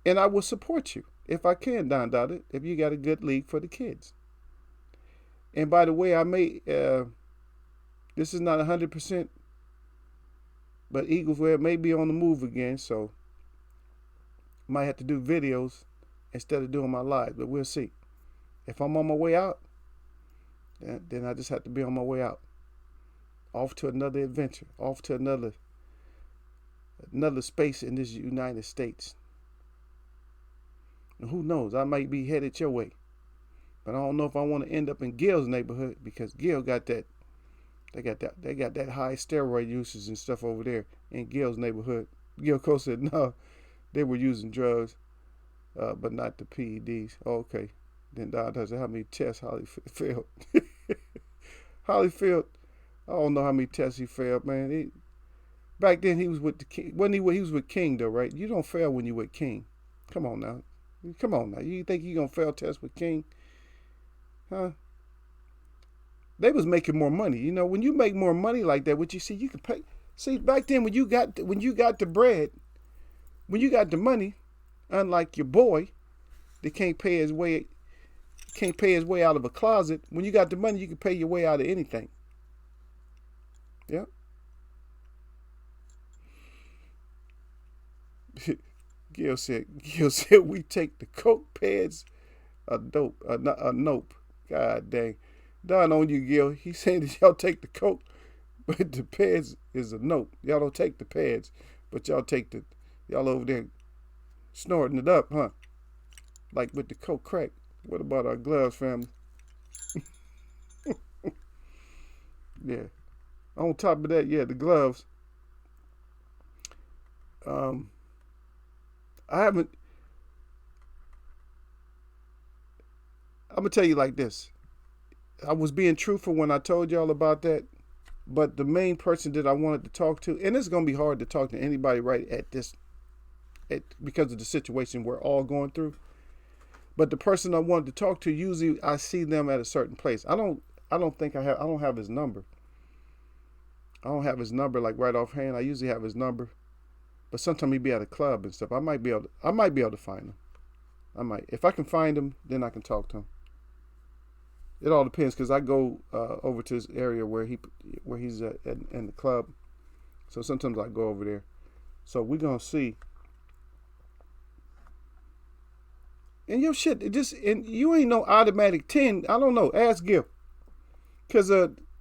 And I will support you if I can, Don Dada, if you got a good league for the kids. And by the way, I may, this is not 100%, but Eagles may be on the move again, so might have to do videos instead of doing my live, but we'll see. If I'm on my way out, then I just have to be on my way out. Off to another adventure, off to another space in this United States. And who knows, I might be headed your way. But I don't know if I want to end up in Gil's neighborhood because Gil got that. They got that high steroid usage and stuff over there in Gil's neighborhood. Gil Cole said no, they were using drugs, but not the PEDs. Okay, then Don does how many tests Holyfield failed. Holyfield, I don't know how many tests he failed, man. Back then he was with the King. He was with King though, right? You don't fail when you with King. Come on now. Come on now. You think you gonna fail test with King? Huh? They was making more money. You know, when you make more money like that, what you see, you can pay. See, back then when you got the bread, when you got the money, unlike your boy, that can't pay his way out of a closet. When you got the money, you can pay your way out of anything. Yeah. Gil said we take the coke pads a nope. God dang. Down on you, Gil. He saying that y'all take the coke, but the pads is a nope. Y'all don't take the pads, but y'all over there snorting it up, huh? Like with the coke crack. What about our gloves, family? Yeah. On top of that, yeah, the gloves. I'm gonna tell you like this. I was being truthful when I told y'all about that, but the main person that I wanted to talk to, and it's gonna be hard to talk to anybody right at this, because of the situation we're all going through. But the person I wanted to talk to, usually I see them at a certain place. I don't have his number. I don't have his number like right offhand. I usually have his number, but sometimes he be at a club and stuff. I might be able to find him. I might. If I can find him, then I can talk to him. It all depends, because I go over to this area where he's in the club. So sometimes I go over there. So we're gonna see. And your shit, and you ain't no automatic 10. I don't know. Ask Gil. Because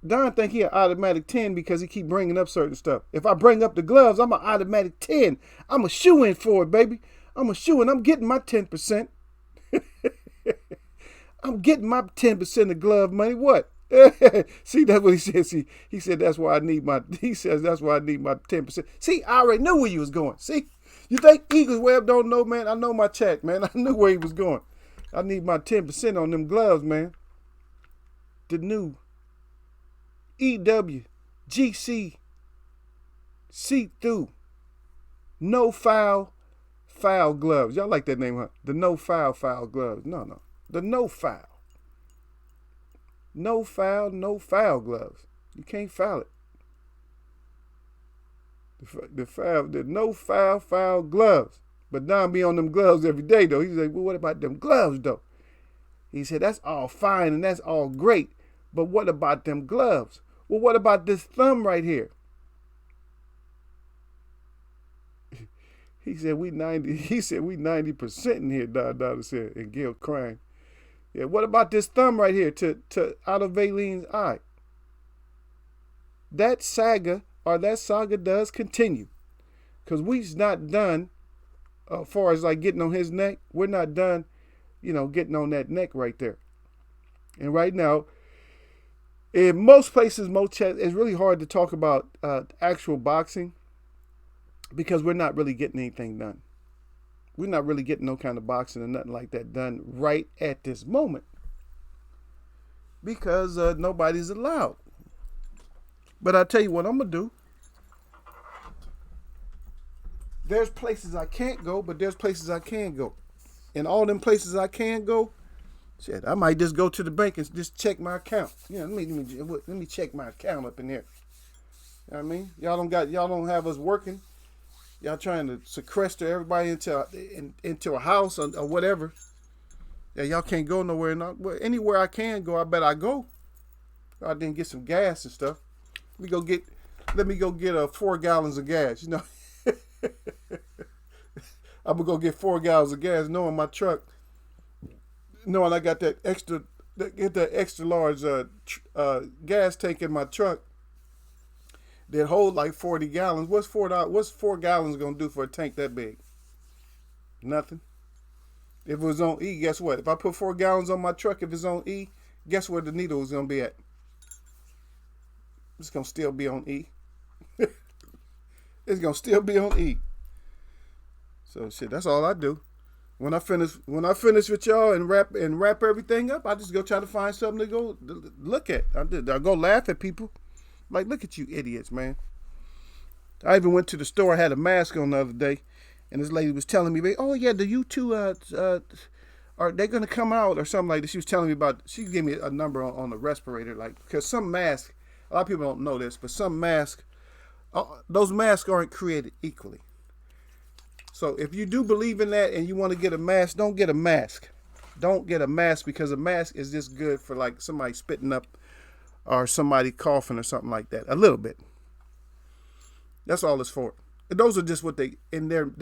Don think he an automatic 10 because he keep bringing up certain stuff. If I bring up the gloves, I'm an automatic 10. I'm a shoe-in for it, baby. I'm a shoe-in. I'm getting my 10%. I'm getting my 10% of glove money. What? See, that's what he said. See, he said that's why I need my 10%. See, I already knew where you was going. See? You think Eagles Web don't know, man? I know my check, man. I knew where he was going. I need my 10% on them gloves, man. The new EWGC see-through no foul gloves. Y'all like that name, huh? The no foul gloves. No. The no foul. No foul gloves. You can't foul it. The no foul gloves. But Don be on them gloves every day, though. He's like, well, what about them gloves, though? He said, that's all fine and that's all great. But what about them gloves? Well, what about this thumb right here? He said we 90% in here, Don said, and Gil crying. Yeah, what about this thumb right here to out of Valen's eye? That saga does continue. Because we's not done as far as like getting on his neck. We're not done, getting on that neck right there. And right now, in most places, it's really hard to talk about actual boxing because we're not really getting anything done. We're not really getting no kind of boxing or nothing like that done right at this moment because nobody's allowed. But I'll tell you what I'm going to do. There's places I can't go, but there's places I can go. And all them places I can go, shit, I might just go to the bank and just check my account. Let me check my account up in there. You know what I mean? Y'all don't have us working. Y'all trying to sequester everybody into a house or whatever. Yeah, y'all can't go nowhere. Anywhere I can go, I bet I go. I didn't get some gas and stuff. Let me go get 4 gallons of gas. I'm gonna go get 4 gallons of gas, knowing my truck, knowing I got that extra large gas tank in my truck that hold like 40 gallons. What's 4 gallons gonna do for a tank that big? Nothing. If it was on E, guess what? If I put 4 gallons on my truck, if it's on E, guess where the needle is gonna be at? It's gonna still be on E. It's gonna still be on E. So shit, that's all I do. When I finish with y'all and wrap everything up, I just go try to find something to go look at. I go laugh at people. Like, look at you idiots, man. I even went to the store. I had a mask on the other day, And this lady was telling me, oh yeah, the U2 are they gonna come out or something like that? She was telling me about. She gave me a number on the respirator, like because some masks, a lot of people don't know this, but some masks, those masks aren't created equally. So if you do believe in that and you want to get a mask, don't get a mask. Don't get a mask because a mask is just good for like somebody spitting up or somebody coughing or something like that. A little bit. That's all it's for. And those are just what they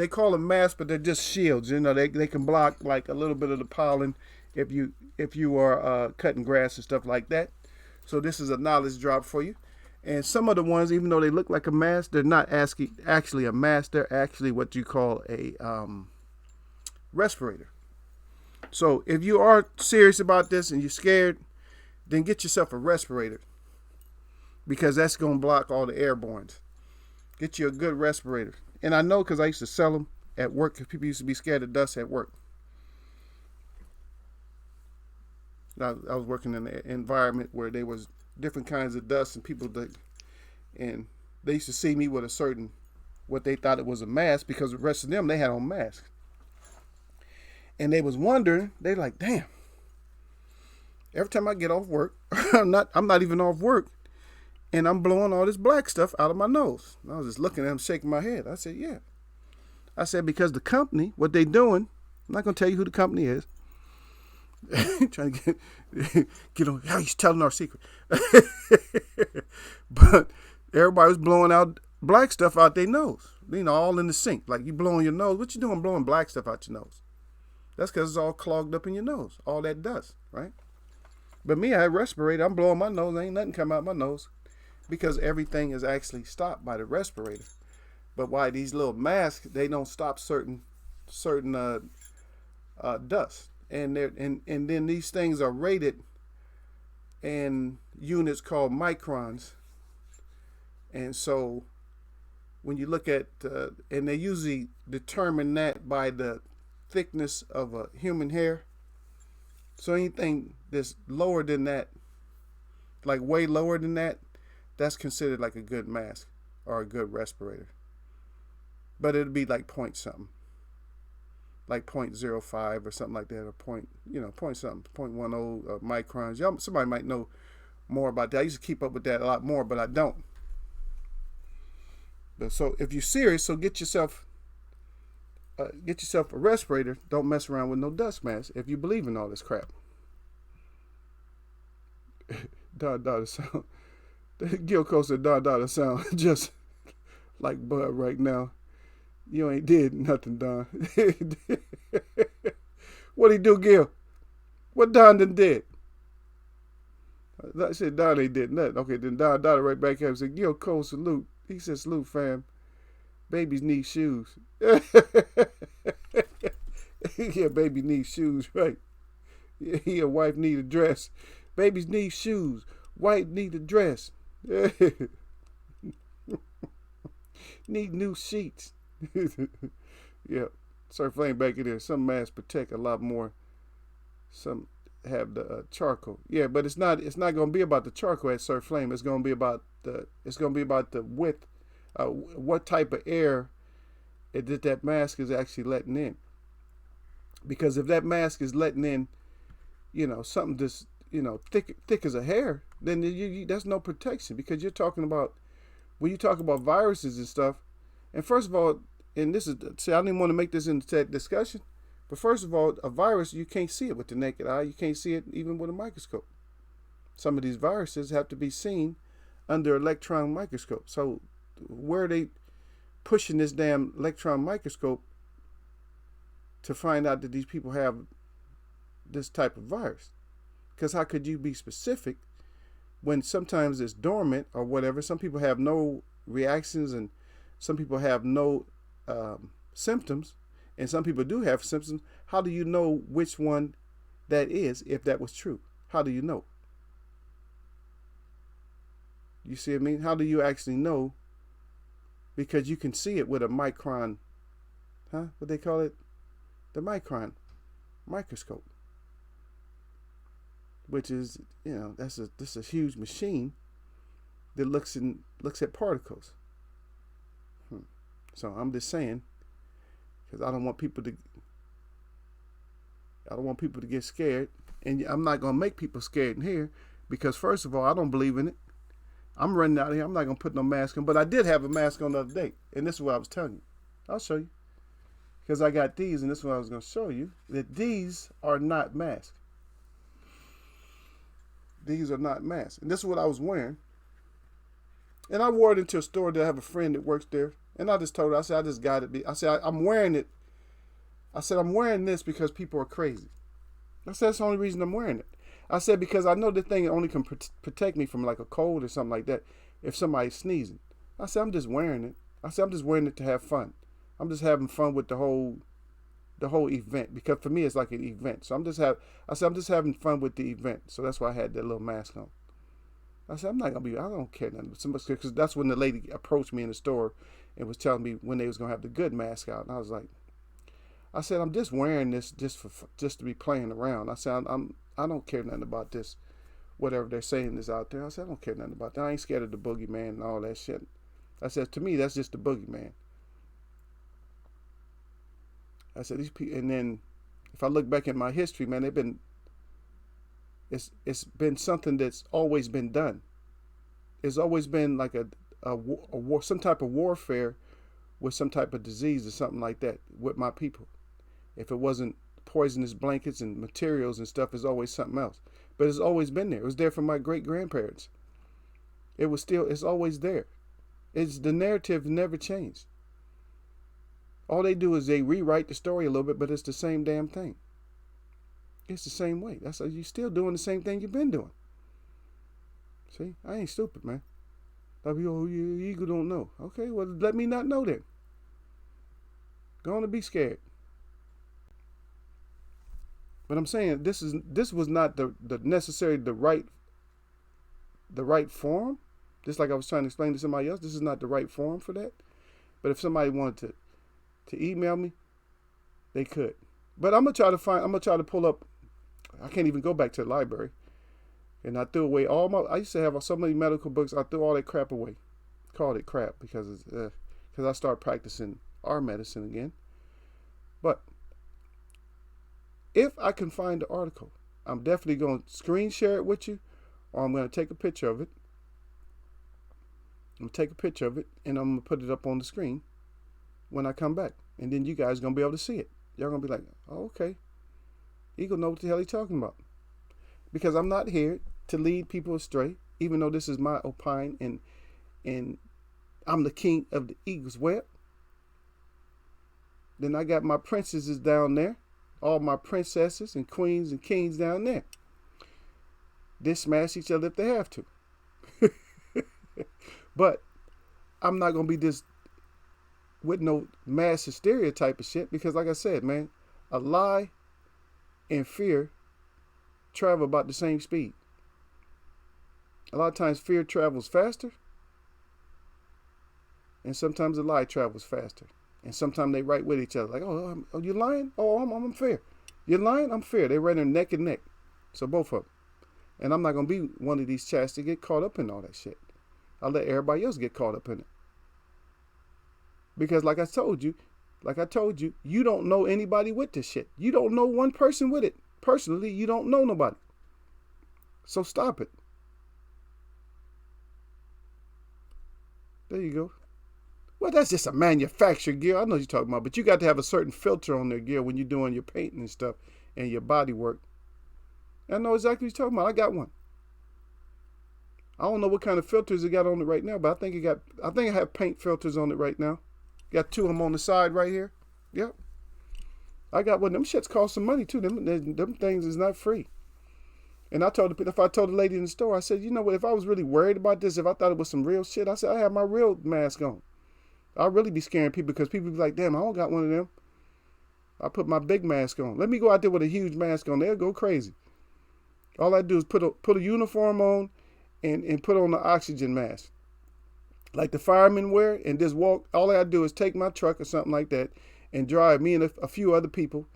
call them masks, but they're just shields. You know, they can block like a little bit of the pollen if you are cutting grass and stuff like that. So this is a knowledge drop for you. And some of the ones, even though they look like a mask, they're not actually a mask. They're actually what you call a respirator. So if you are serious about this and you're scared, then get yourself a respirator because that's going to block all the airbornes. Get you a good respirator. And I know because I used to sell them at work because people used to be scared of dust at work. I was working in an environment where there was different kinds of dust and they used to see me with a certain, what they thought it was a mask because the rest of them, they had on masks. And they was wondering, they like, damn, every time I get off work, I'm not even off work, and I'm blowing all this black stuff out of my nose. And I was just looking at them, shaking my head. I said, yeah. I said, because the company, what they doing, I'm not going to tell you who the company is. Trying to get on, how he's telling our secret. But everybody was blowing out black stuff out their nose. You know, all in the sink. Like you blowing your nose. What you doing blowing black stuff out your nose? That's because it's all clogged up in your nose. All that dust, right? But me, I had a respirator. I'm blowing my nose. Ain't nothing come out my nose because everything is actually stopped by the respirator. But why these little masks, they don't stop certain dust. And then these things are rated in units called microns. And so when you look at, and they usually determine that by the thickness of a human hair. So anything that's lower than that, like way lower than that, that's considered like a good mask or a good respirator. But it'd be like point something, like 0.05 or something like that, or point something, 0.10 microns. Y'all, somebody might know more about that. I used to keep up with that a lot more, but I don't. But so if you're serious, so get yourself a respirator. Don't mess around with no dust mask if you believe in all this crap. Don sound. Gil Cole said Don sound just like Bud right now. You ain't did nothing, Don. What'd he do, Gil? What Don done did? I said Don ain't did nothing. Okay, then Don right back at him and said, Gil Cole, salute. He said, salute, fam. Babies need shoes. Yeah, baby needs shoes, right? Yeah, wife need a dress. Babies need shoes. Wife need a dress. Need new sheets. Yeah, Sir Flame back in there. Some masks protect a lot more. Some have the charcoal. Yeah, but it's not going to be about the charcoal at Sir Flame. It's going to be about the width. What type of air that mask is actually letting in. Because if that mask is letting in, something just, thick as a hair, then that's no protection. Because you're talking about, when you talk about viruses and stuff, and first of all, and this is, see, I didn't want to make this into that discussion, but first of all, a virus, you can't see it with the naked eye. You can't see it even with a microscope. Some of these viruses have to be seen under electron microscope. So where are they pushing this damn electron microscope to find out that these people have this type of virus? Because how could you be specific when sometimes it's dormant or whatever? Some people have no reactions and some people have no symptoms, and some people do have symptoms. How do you know which one that is if that was true? How do you know? You see what I mean? How do you actually know? Because you can see it with a micron, what they call it? The micron microscope. Which is, this is a huge machine that looks at particles. So I'm just saying, because I don't want people to get scared. And I'm not going to make people scared in here because, first of all, I don't believe in it. I'm running out of here. I'm not going to put no mask on. But I did have a mask on the other day. And this is what I was telling you. I'll show you. Because I got these, and this is what I was going to show you. That these are not masks. These are not masks. And this is what I was wearing. And I wore it into a store that I have a friend that works there. And I just told her, I said, I just got it. I said, I'm wearing it. I said, I'm wearing this because people are crazy. I said, that's the only reason I'm wearing it. I said, because I know the thing only can protect me from like a cold or something like that if somebody's sneezing. I said, I'm just wearing it. I said, I'm just wearing it to have fun. I'm just having fun with the whole event, because for me it's like an event. So I'm just having fun with the event. So that's why I had that little mask on. I said, I don't care nothing. Because that's when the lady approached me in the store and was telling me when they was gonna have the good mask out, and I was like, I'm just wearing this just to be playing around. I said, I don't care nothing about this, whatever they're saying is out there. I said, I don't care nothing about that. I ain't scared of the boogeyman and all that shit. I said, to me, that's just the boogeyman. I said, these people, and then if I look back in my history, man, it's been something that's always been done. It's always been like a war, some type of warfare with some type of disease or something like that with my people. If it wasn't poisonous blankets and materials and stuff, it's always something else. But it's always been there. It was there from my great-grandparents. It's always there. The narrative never changed. All they do is they rewrite the story a little bit, but it's the same damn thing. It's the same way. You're still doing the same thing you've been doing. See, I ain't stupid, man. Your ego don't know. Okay, well, let me not know then. Go on and be scared. But I'm saying this was not necessarily the right forum. Just like I was trying to explain to somebody else, this is not the right forum for that. But if somebody wanted to email me, they could. But I'm gonna try to pull up. I can't even go back to the library. And I threw away I used to have so many medical books. I threw all that crap away. Called it crap because I started practicing our medicine again. But if I can find the article, I'm definitely going to screen share it with you, or I'm going to take a picture of it. I'm going to take a picture of it, and I'm going to put it up on the screen when I come back. And then you guys are going to be able to see it. Y'all going to be like, oh, okay. He going to know what the hell he's talking about. Because I'm not here to lead people astray, even though this is my opine, and I'm the king of the eagle's web. Then I got my princesses down there. All my princesses and queens and kings down there. They smash each other if they have to. But I'm not going to be this with no mass hysteria type of shit, because like I said, man, a lie and fear travel about the same speed. A lot of times fear travels faster, and sometimes a lie travels faster. And sometimes they right with each other. Like, oh, you lying? Oh, I'm fair. You're lying? I'm fair. They right there neck and neck. So both of them. And I'm not going to be one of these chats to get caught up in all that shit. I'll let everybody else get caught up in it. Because like I told you, you don't know anybody with this shit. You don't know one person with it. Personally, you don't know nobody. So stop it. There you go. Well, that's just a manufactured gear. I know what you're talking about, but you got to have a certain filter on their gear when you're doing your painting and stuff and your body work. I know exactly what you're talking about. I got one. I don't know what kind of filters it got on it right now, but I think I have paint filters on it right now. Got two of them on the side right here. Yep. I got one. Them shits cost some money too. Them things is not free. And if I told the lady in the store, I said, you know what, if I was really worried about this, if I thought it was some real shit, I said, I have my real mask on. I'll really be scaring people, because people be like, damn, I don't got one of them. I put my big mask on. Let me go out there with a huge mask on. They'll go crazy. All I do is put a uniform on and put on the oxygen mask, like the firemen wear, and just walk. All I do is take my truck or something like that and drive, me and a few other people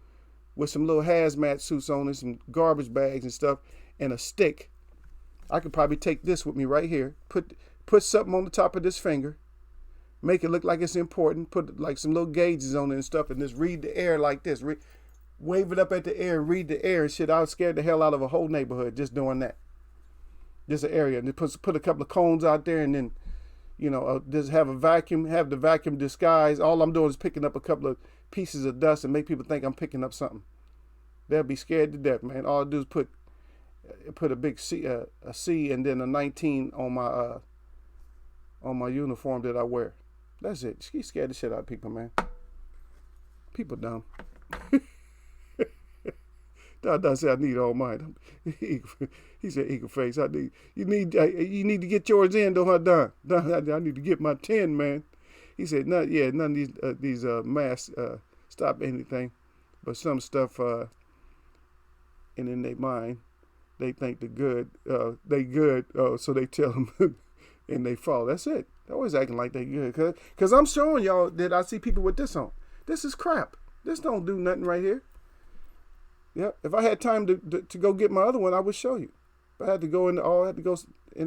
with some little hazmat suits on and some garbage bags and stuff and a stick. I could probably take this with me right here, put something on the top of this finger, Make it look like it's important. Put like some little gauges on it and stuff, and just read the air like this. Wave it up at the air and read the air and shit. I was scared the hell out of a whole neighborhood just doing that. Just an area, and then put a couple of cones out there, and then just have the vacuum disguise. All I'm doing is picking up a couple of pieces of dust and make people think I'm picking up something. They'll be scared to death, man. All I do is put a big C, a C, and then a 19 on my uniform that I wear. That's it. She scared the shit out of people, man. People dumb. Dada said I need all mine. He said, "Eagle face, you need to get yours in, though, huh, Don? I need to get my 10, man." He said, none of these masks stop anything, but some stuff, and in their mind, they think they good, so they tell them, and they fall. That's it. They're always acting like they good, cause I'm showing y'all that I see people with this on. This is crap. This don't do nothing right here. Yep. If I had time to go get my other one, I would show you. But I had to go in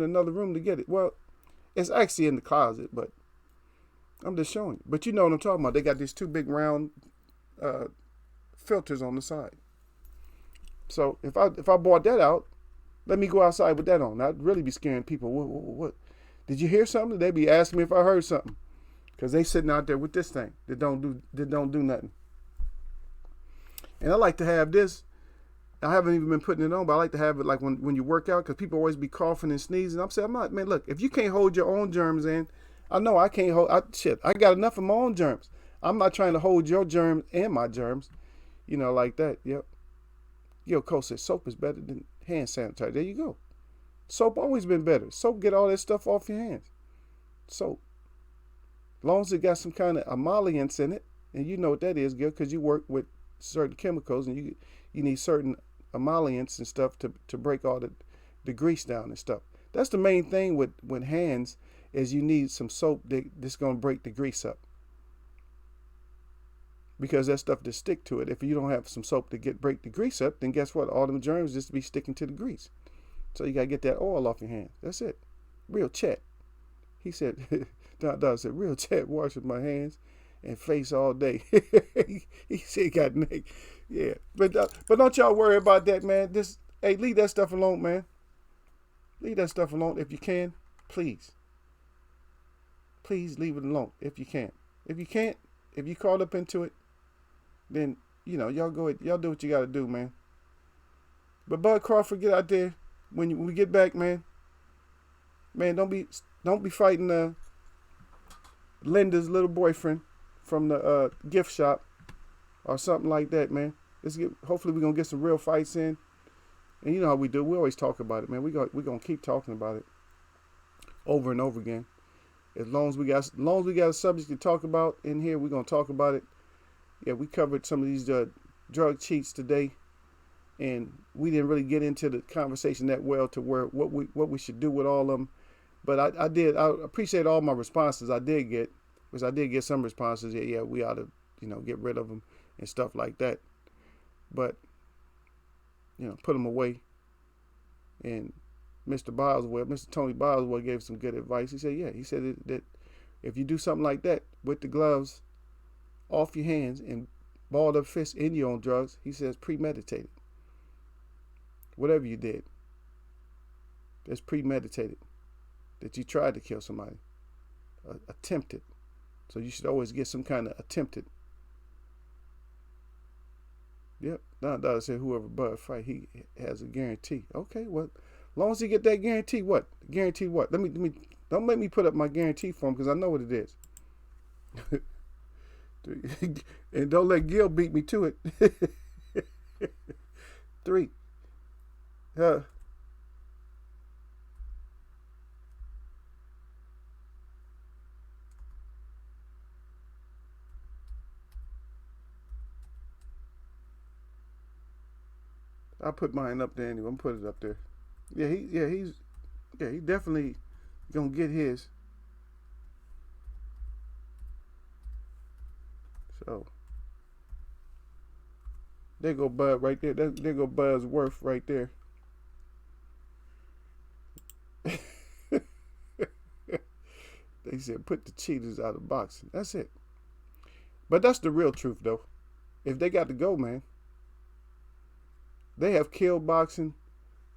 another room to get it. Well, it's actually in the closet, but I'm just showing you. But you know what I'm talking about. They got these two big round filters on the side. So if I bought that out, let me go outside with that on. I'd really be scaring people. What? Did you hear something? They'd be asking me if I heard something, because they sitting out there with this thing that don't do nothing. And I like to have this. I haven't even been putting it on, but I like to have it like when you work out, because people always be coughing and sneezing. I'm saying, man, look, if you can't hold your own germs in, I know I can't hold, I got enough of my own germs. I'm not trying to hold your germs and my germs, like that. Yep. Cole said soap is better than hand sanitizer. There you go. Soap always been better. Soap get all that stuff off your hands. Soap. As long as it got some kind of emollients in it, and you know what that is, Gil, because you work with certain chemicals, and you need certain emollients and stuff to break all the grease down and stuff. That's the main thing with hands, is you need some soap that's going to break the grease up, because that stuff just stick to it. If you don't have some soap to break the grease up, then guess what? All them germs just be sticking to the grease. So you got to get that oil off your hands. That's it. Real Chet. He said, Don said, real Chet washes my hands and face all day. He said he got naked. Yeah. But don't y'all worry about that, man. Hey, leave that stuff alone, man. Leave that stuff alone if you can. Please. Please leave it alone if you can. If you can't, if you caught up into it, then, y'all go ahead. Y'all do what you got to do, man. But Bud Crawford, get out there. When we get back, man, don't be fighting Linda's little boyfriend from the gift shop or something like that, man. Hopefully we're going to get some real fights in. And you know how we do. We always talk about it, man. We're going to keep talking about it over and over again. As long as we got a subject to talk about in here, we're going to talk about it. Yeah, we covered some of these drug cheats today, and we didn't really get into the conversation that well to where what we should do with all of them. But I appreciate all my responses I did get, because I did get some responses. Yeah, we ought to, get rid of them and stuff like that. But, put them away. And Mr. Tony Boswell gave some good advice. He said that if you do something like that with the gloves off your hands and balled up fists in your own drugs, he says premeditated. Whatever you did, that's premeditated. That you tried to kill somebody. Attempted. So you should always get some kind of attempted. Yep. Now said whoever Bud fight, he has a guarantee. Okay, well, as long as he get that guarantee, what? Guarantee what? Don't make me put up my guarantee for him, because I know what it is. And don't let Gil beat me to it. 3. I'll put mine up there anyway. I'm put it up there. He definitely gonna get his. So there go Bud right there. There go Bud's worth right there. They said put the cheaters out of boxing. That's it. But that's the real truth, though. If they got to go, man, they have killed boxing.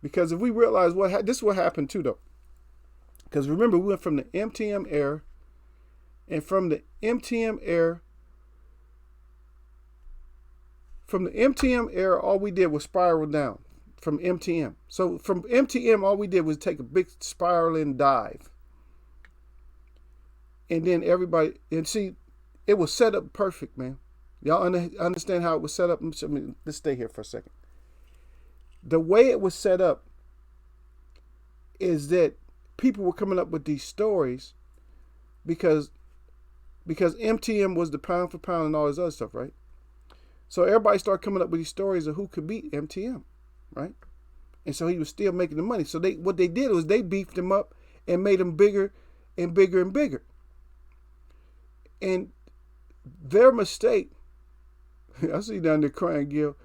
Because if we realize this is what happened too, though. Because remember, we went from the MTM era, and from the MTM era, all we did was spiral down from MTM. So from MTM, all we did was take a big spiraling dive. And then everybody, and see, it was set up perfect, man. Y'all understand how it was set up? Let's stay here for a second. The way it was set up is that people were coming up with these stories because MTM was the pound for pound and all this other stuff, right? So everybody started coming up with these stories of who could beat MTM, right? And so he was still making the money. So what they did was they beefed him up and made him bigger and bigger and bigger. And their mistake, I see you down there crying, Gil.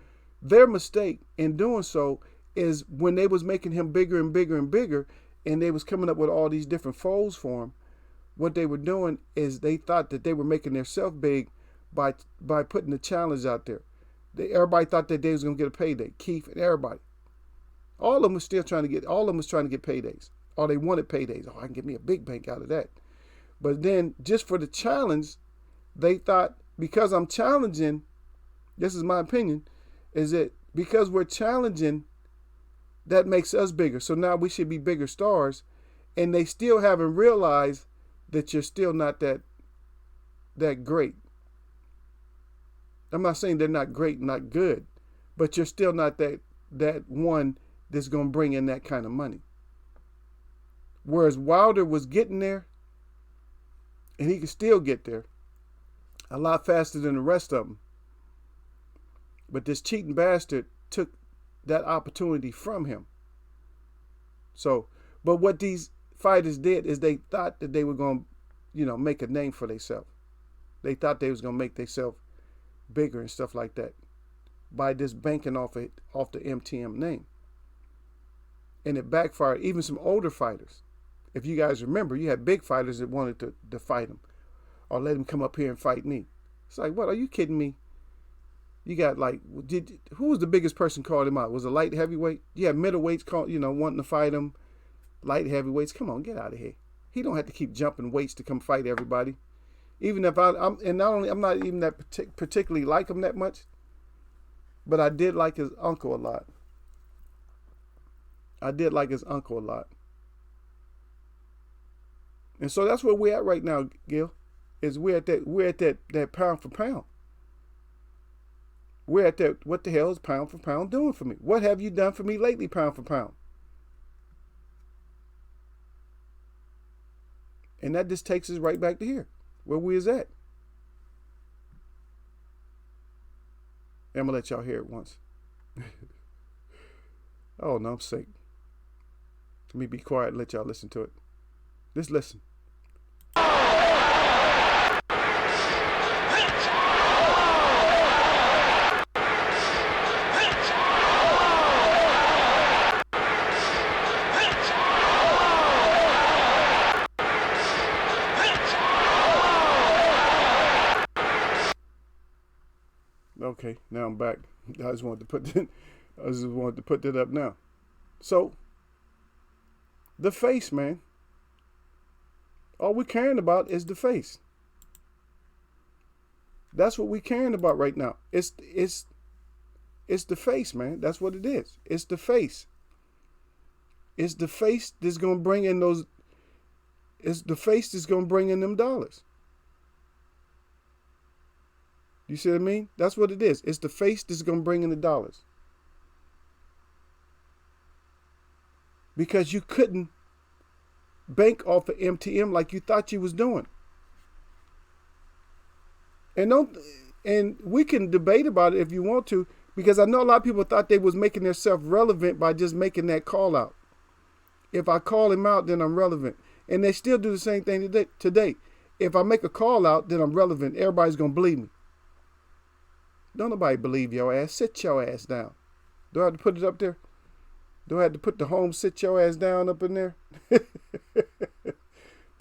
Their mistake in doing so is when they was making him bigger and bigger and bigger, and they was coming up with all these different foes for him. What they were doing is they thought that they were making themselves big by putting the challenge out there. Everybody thought that they was gonna get a payday. Keith and everybody, all of them was still trying to get. All of them was trying to get paydays, or they wanted paydays. Oh, I can get me a big bank out of that. But then, just for the challenge, they thought because I'm challenging. This is my opinion. Is that because we're challenging, that makes us bigger. So now we should be bigger stars. And they still haven't realized that you're still not that great. I'm not saying they're not great, not good, but you're still not that one that's going to bring in that kind of money. Whereas Wilder was getting there, and he could still get there a lot faster than the rest of them. But this cheating bastard took that opportunity from him. So, but what these fighters did is they thought that they were going to, make a name for themselves. They thought they was going to make themselves bigger and stuff like that by just banking off the MTM name. And it backfired. Even some older fighters. If you guys remember, you had big fighters that wanted to fight him or let him come up here and fight me. It's like, what? Are you kidding me? You got who was the biggest person called him out? Was it light heavyweight? You had middleweights wanting to fight him. Light heavyweights, come on, get out of here. He don't have to keep jumping weights to come fight everybody. Even if I'm not even that particularly like him that much, but I did like his uncle a lot. And so that's where we're at right now, Gil. Is we're at that pound for pound. We're at that, what the hell is pound for pound doing for me? What have you done for me lately, pound for pound? And that just takes us right back to here, where we is at. I'm going to let y'all hear it once. Oh, no, I'm sick. Let me be quiet and let y'all listen to it. Just listen. Okay, now I'm back. I just wanted to put that up now. So, the face, man. All we're caring about is the face. That's what we're caring about right now. It's the face, man. That's what it is. It's the face. It's the face that's gonna bring in those. It's the face that's gonna bring in them dollars. You see what I mean? That's what it is. It's the face that's going to bring in the dollars. Because you couldn't bank off of MTM like you thought you was doing. And we can debate about it if you want to, because I know a lot of people thought they was making themselves relevant by just making that call out. If I call him out, then I'm relevant. And they still do the same thing today. If I make a call out, then I'm relevant. Everybody's going to believe me. Don't nobody believe your ass. Sit your ass down. Do I have to put it up there? Do I have to put the home sit your ass down up in there?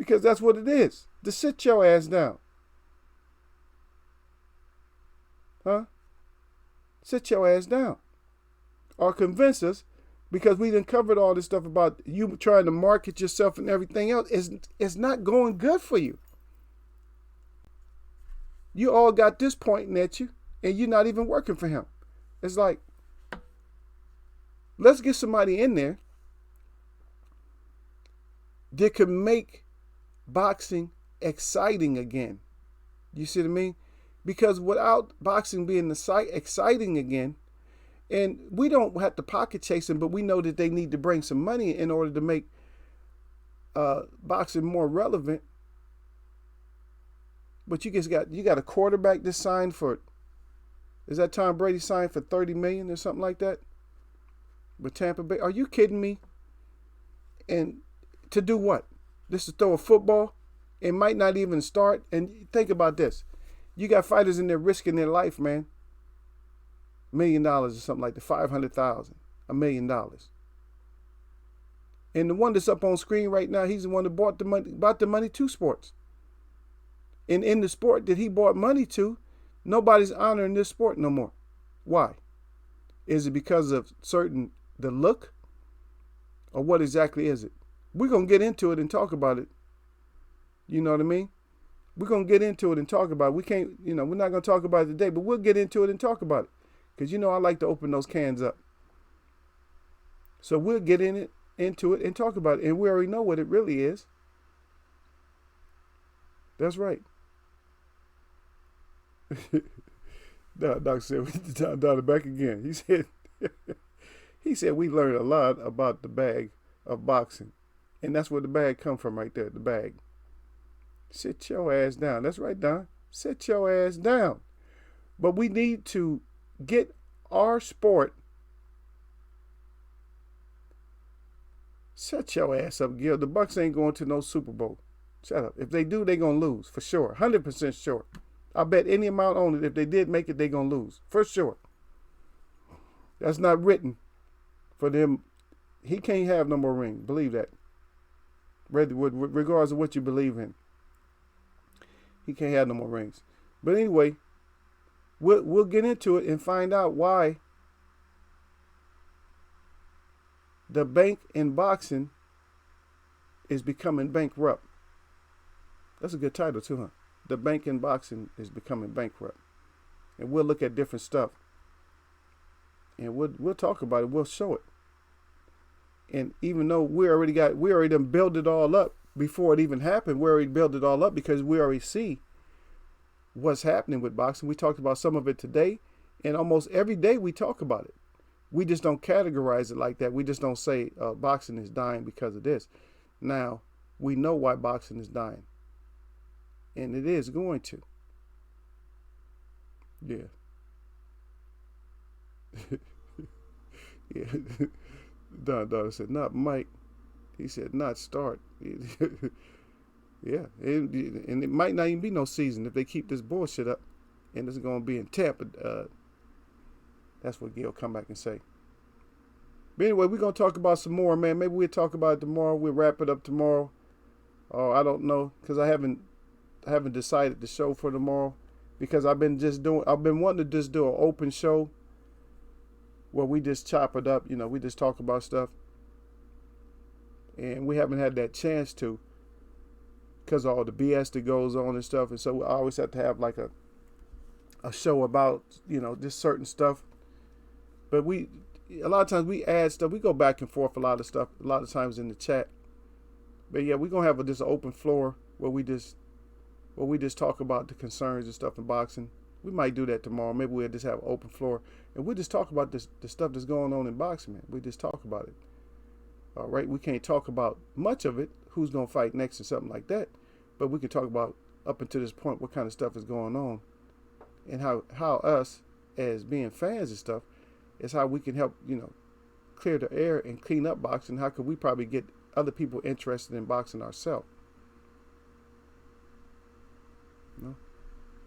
Because that's what it is. To sit your ass down. Huh? Sit your ass down. Or convince us, because we done covered all this stuff about you trying to market yourself and everything else. It's not going good for you. You all got this pointing at you, and you're not even working for him. It's like, let's get somebody in there that can make boxing exciting again. You see what I mean? Because without boxing being exciting again, and we don't have to pocket chase them, but we know that they need to bring some money in order to make boxing more relevant. But you got a quarterback that signed for, is that Tom Brady signed for $30 million or something like that with Tampa Bay? Are you kidding me? And to do what? Just to throw a football? It might not even start. And think about this. You got fighters in there risking their life, man. $1 million or something like that. 500,000, $1 million. And the one that's up on screen right now, he's the one that bought the money to sports. And in the sport that he bought money to, nobody's honoring this sport no more. Why? Is it because of the look? Or what exactly is it? We're going to get into it and talk about it. You know what I mean? We're going to get into it and talk about it. We can't, we're not going to talk about it today, but we'll get into it and talk about it. Because, I like to open those cans up. So we'll get into it and talk about it. And we already know what it really is. That's right. Doc said, Down back again. He said we learned a lot about the bag of boxing. And that's where the bag come from right there, the bag. Sit your ass down. That's right, Don. Sit your ass down. But we need to get our sport. Shut your ass up, Gil. The Bucks ain't going to no Super Bowl. Shut up. If they do, they're going to lose, for sure. 100% sure. I bet any amount on it. If they did make it, they're going to lose, for sure. That's not written for them. He can't have no more ring. Believe that. Regardless of what you believe in. He can't have no more rings. But anyway, we'll get into it and find out why the bank in boxing is becoming bankrupt. That's a good title too, huh? The bank in boxing is becoming bankrupt. And we'll look at different stuff. And we'll talk about it. We'll show it. And even though we already done built it all up before it even happened, we already built it all up because we already see what's happening with boxing. We talked about some of it today, and almost every day we talk about it. We just don't categorize it like that. We just don't say boxing is dying because of this. Now, we know why boxing is dying. And it is going to. Yeah. Yeah. Don said, not Mike. He said, not start. Yeah. And it might not even be no season if they keep this bullshit up. And it's going to be in Tampa. That's what Gil come back and say. But anyway, we're going to talk about some more, man. Maybe we'll talk about it tomorrow. We'll wrap it up tomorrow. I don't know, because I haven't decided the show for tomorrow, because I've been wanting to just do an open show where we just chop it up, we just talk about stuff. And we haven't had that chance to, because of all the BS that goes on and stuff. And so I always have to have like a show about, just certain stuff. But a lot of times we add stuff. We go back and forth a lot of times in the chat. But yeah, we're going to have just an open floor where we just talk about the concerns and stuff in boxing. We might do that tomorrow. Maybe we'll just have an open floor and we'll just talk about the stuff that's going on in boxing, man. We just talk about it. All right. We can't talk about much of it, who's going to fight next or something like that. But we can talk about up until this point what kind of stuff is going on, and how us as being fans and stuff is how we can help, clear the air and clean up boxing. How could we probably get other people interested in boxing ourselves?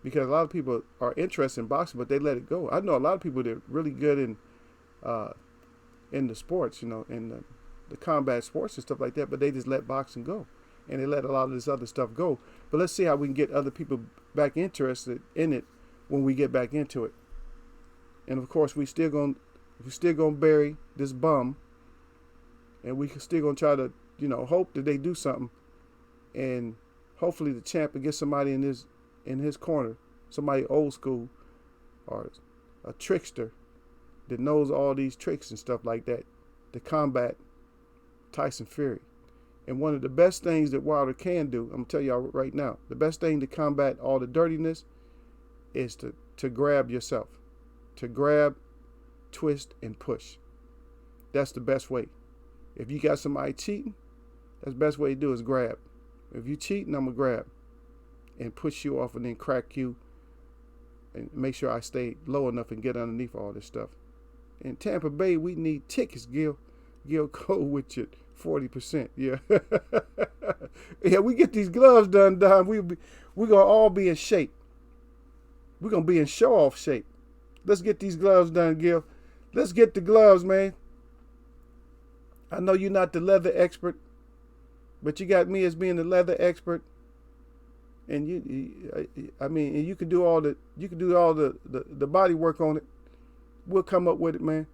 Because a lot of people are interested in boxing, but they let it go. I know a lot of people that are really good in the sports, in the combat sports and stuff like that, but they just let boxing go. and they let a lot of this other stuff go. But let's see how we can get other people back interested in it when we get back into it. And of course, we still gonna bury this bum, and we still gonna try to, hope that they do something, and hopefully the champ will get somebody in his corner, somebody old school, or a trickster that knows all these tricks and stuff like that to combat Tyson Fury. And one of the best things that Wilder can do, I'm gonna tell y'all right now, the best thing to combat all the dirtiness is to grab yourself, to grab, twist, and push. That's the best way. If you got somebody cheating, that's the best way to do is grab. If you cheating, I'm gonna grab and push you off and then crack you and make sure I stay low enough and get underneath all this stuff. In Tampa Bay, we need tickets, Gil. Gil Cole with your 40%. Yeah. Yeah, we get these gloves done, we're gonna all be in shape. We're gonna be in show-off shape. Let's get these gloves done, Gil. Let's get the gloves, man. I know you're not the leather expert, but you got me as being the leather expert. And you can do all the body work on it. We'll come up with it, man.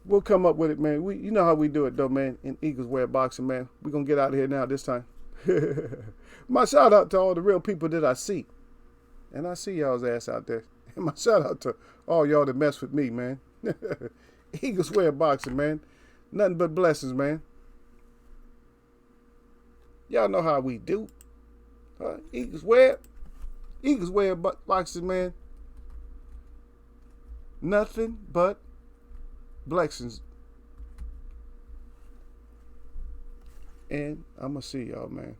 We'll come up with it, man. You know how we do it, though, man. In Eagles Wear Boxing, man. We're gonna get out of here now this time. My shout out to all the real people that I see, and I see y'all's ass out there. And my shout out to all y'all that mess with me, man. Eagles Wear Boxing, man. Nothing but blessings, man. Y'all know how we do. Eagles Wear Boxing, man. Nothing but blessings. And I'm going to see y'all, man.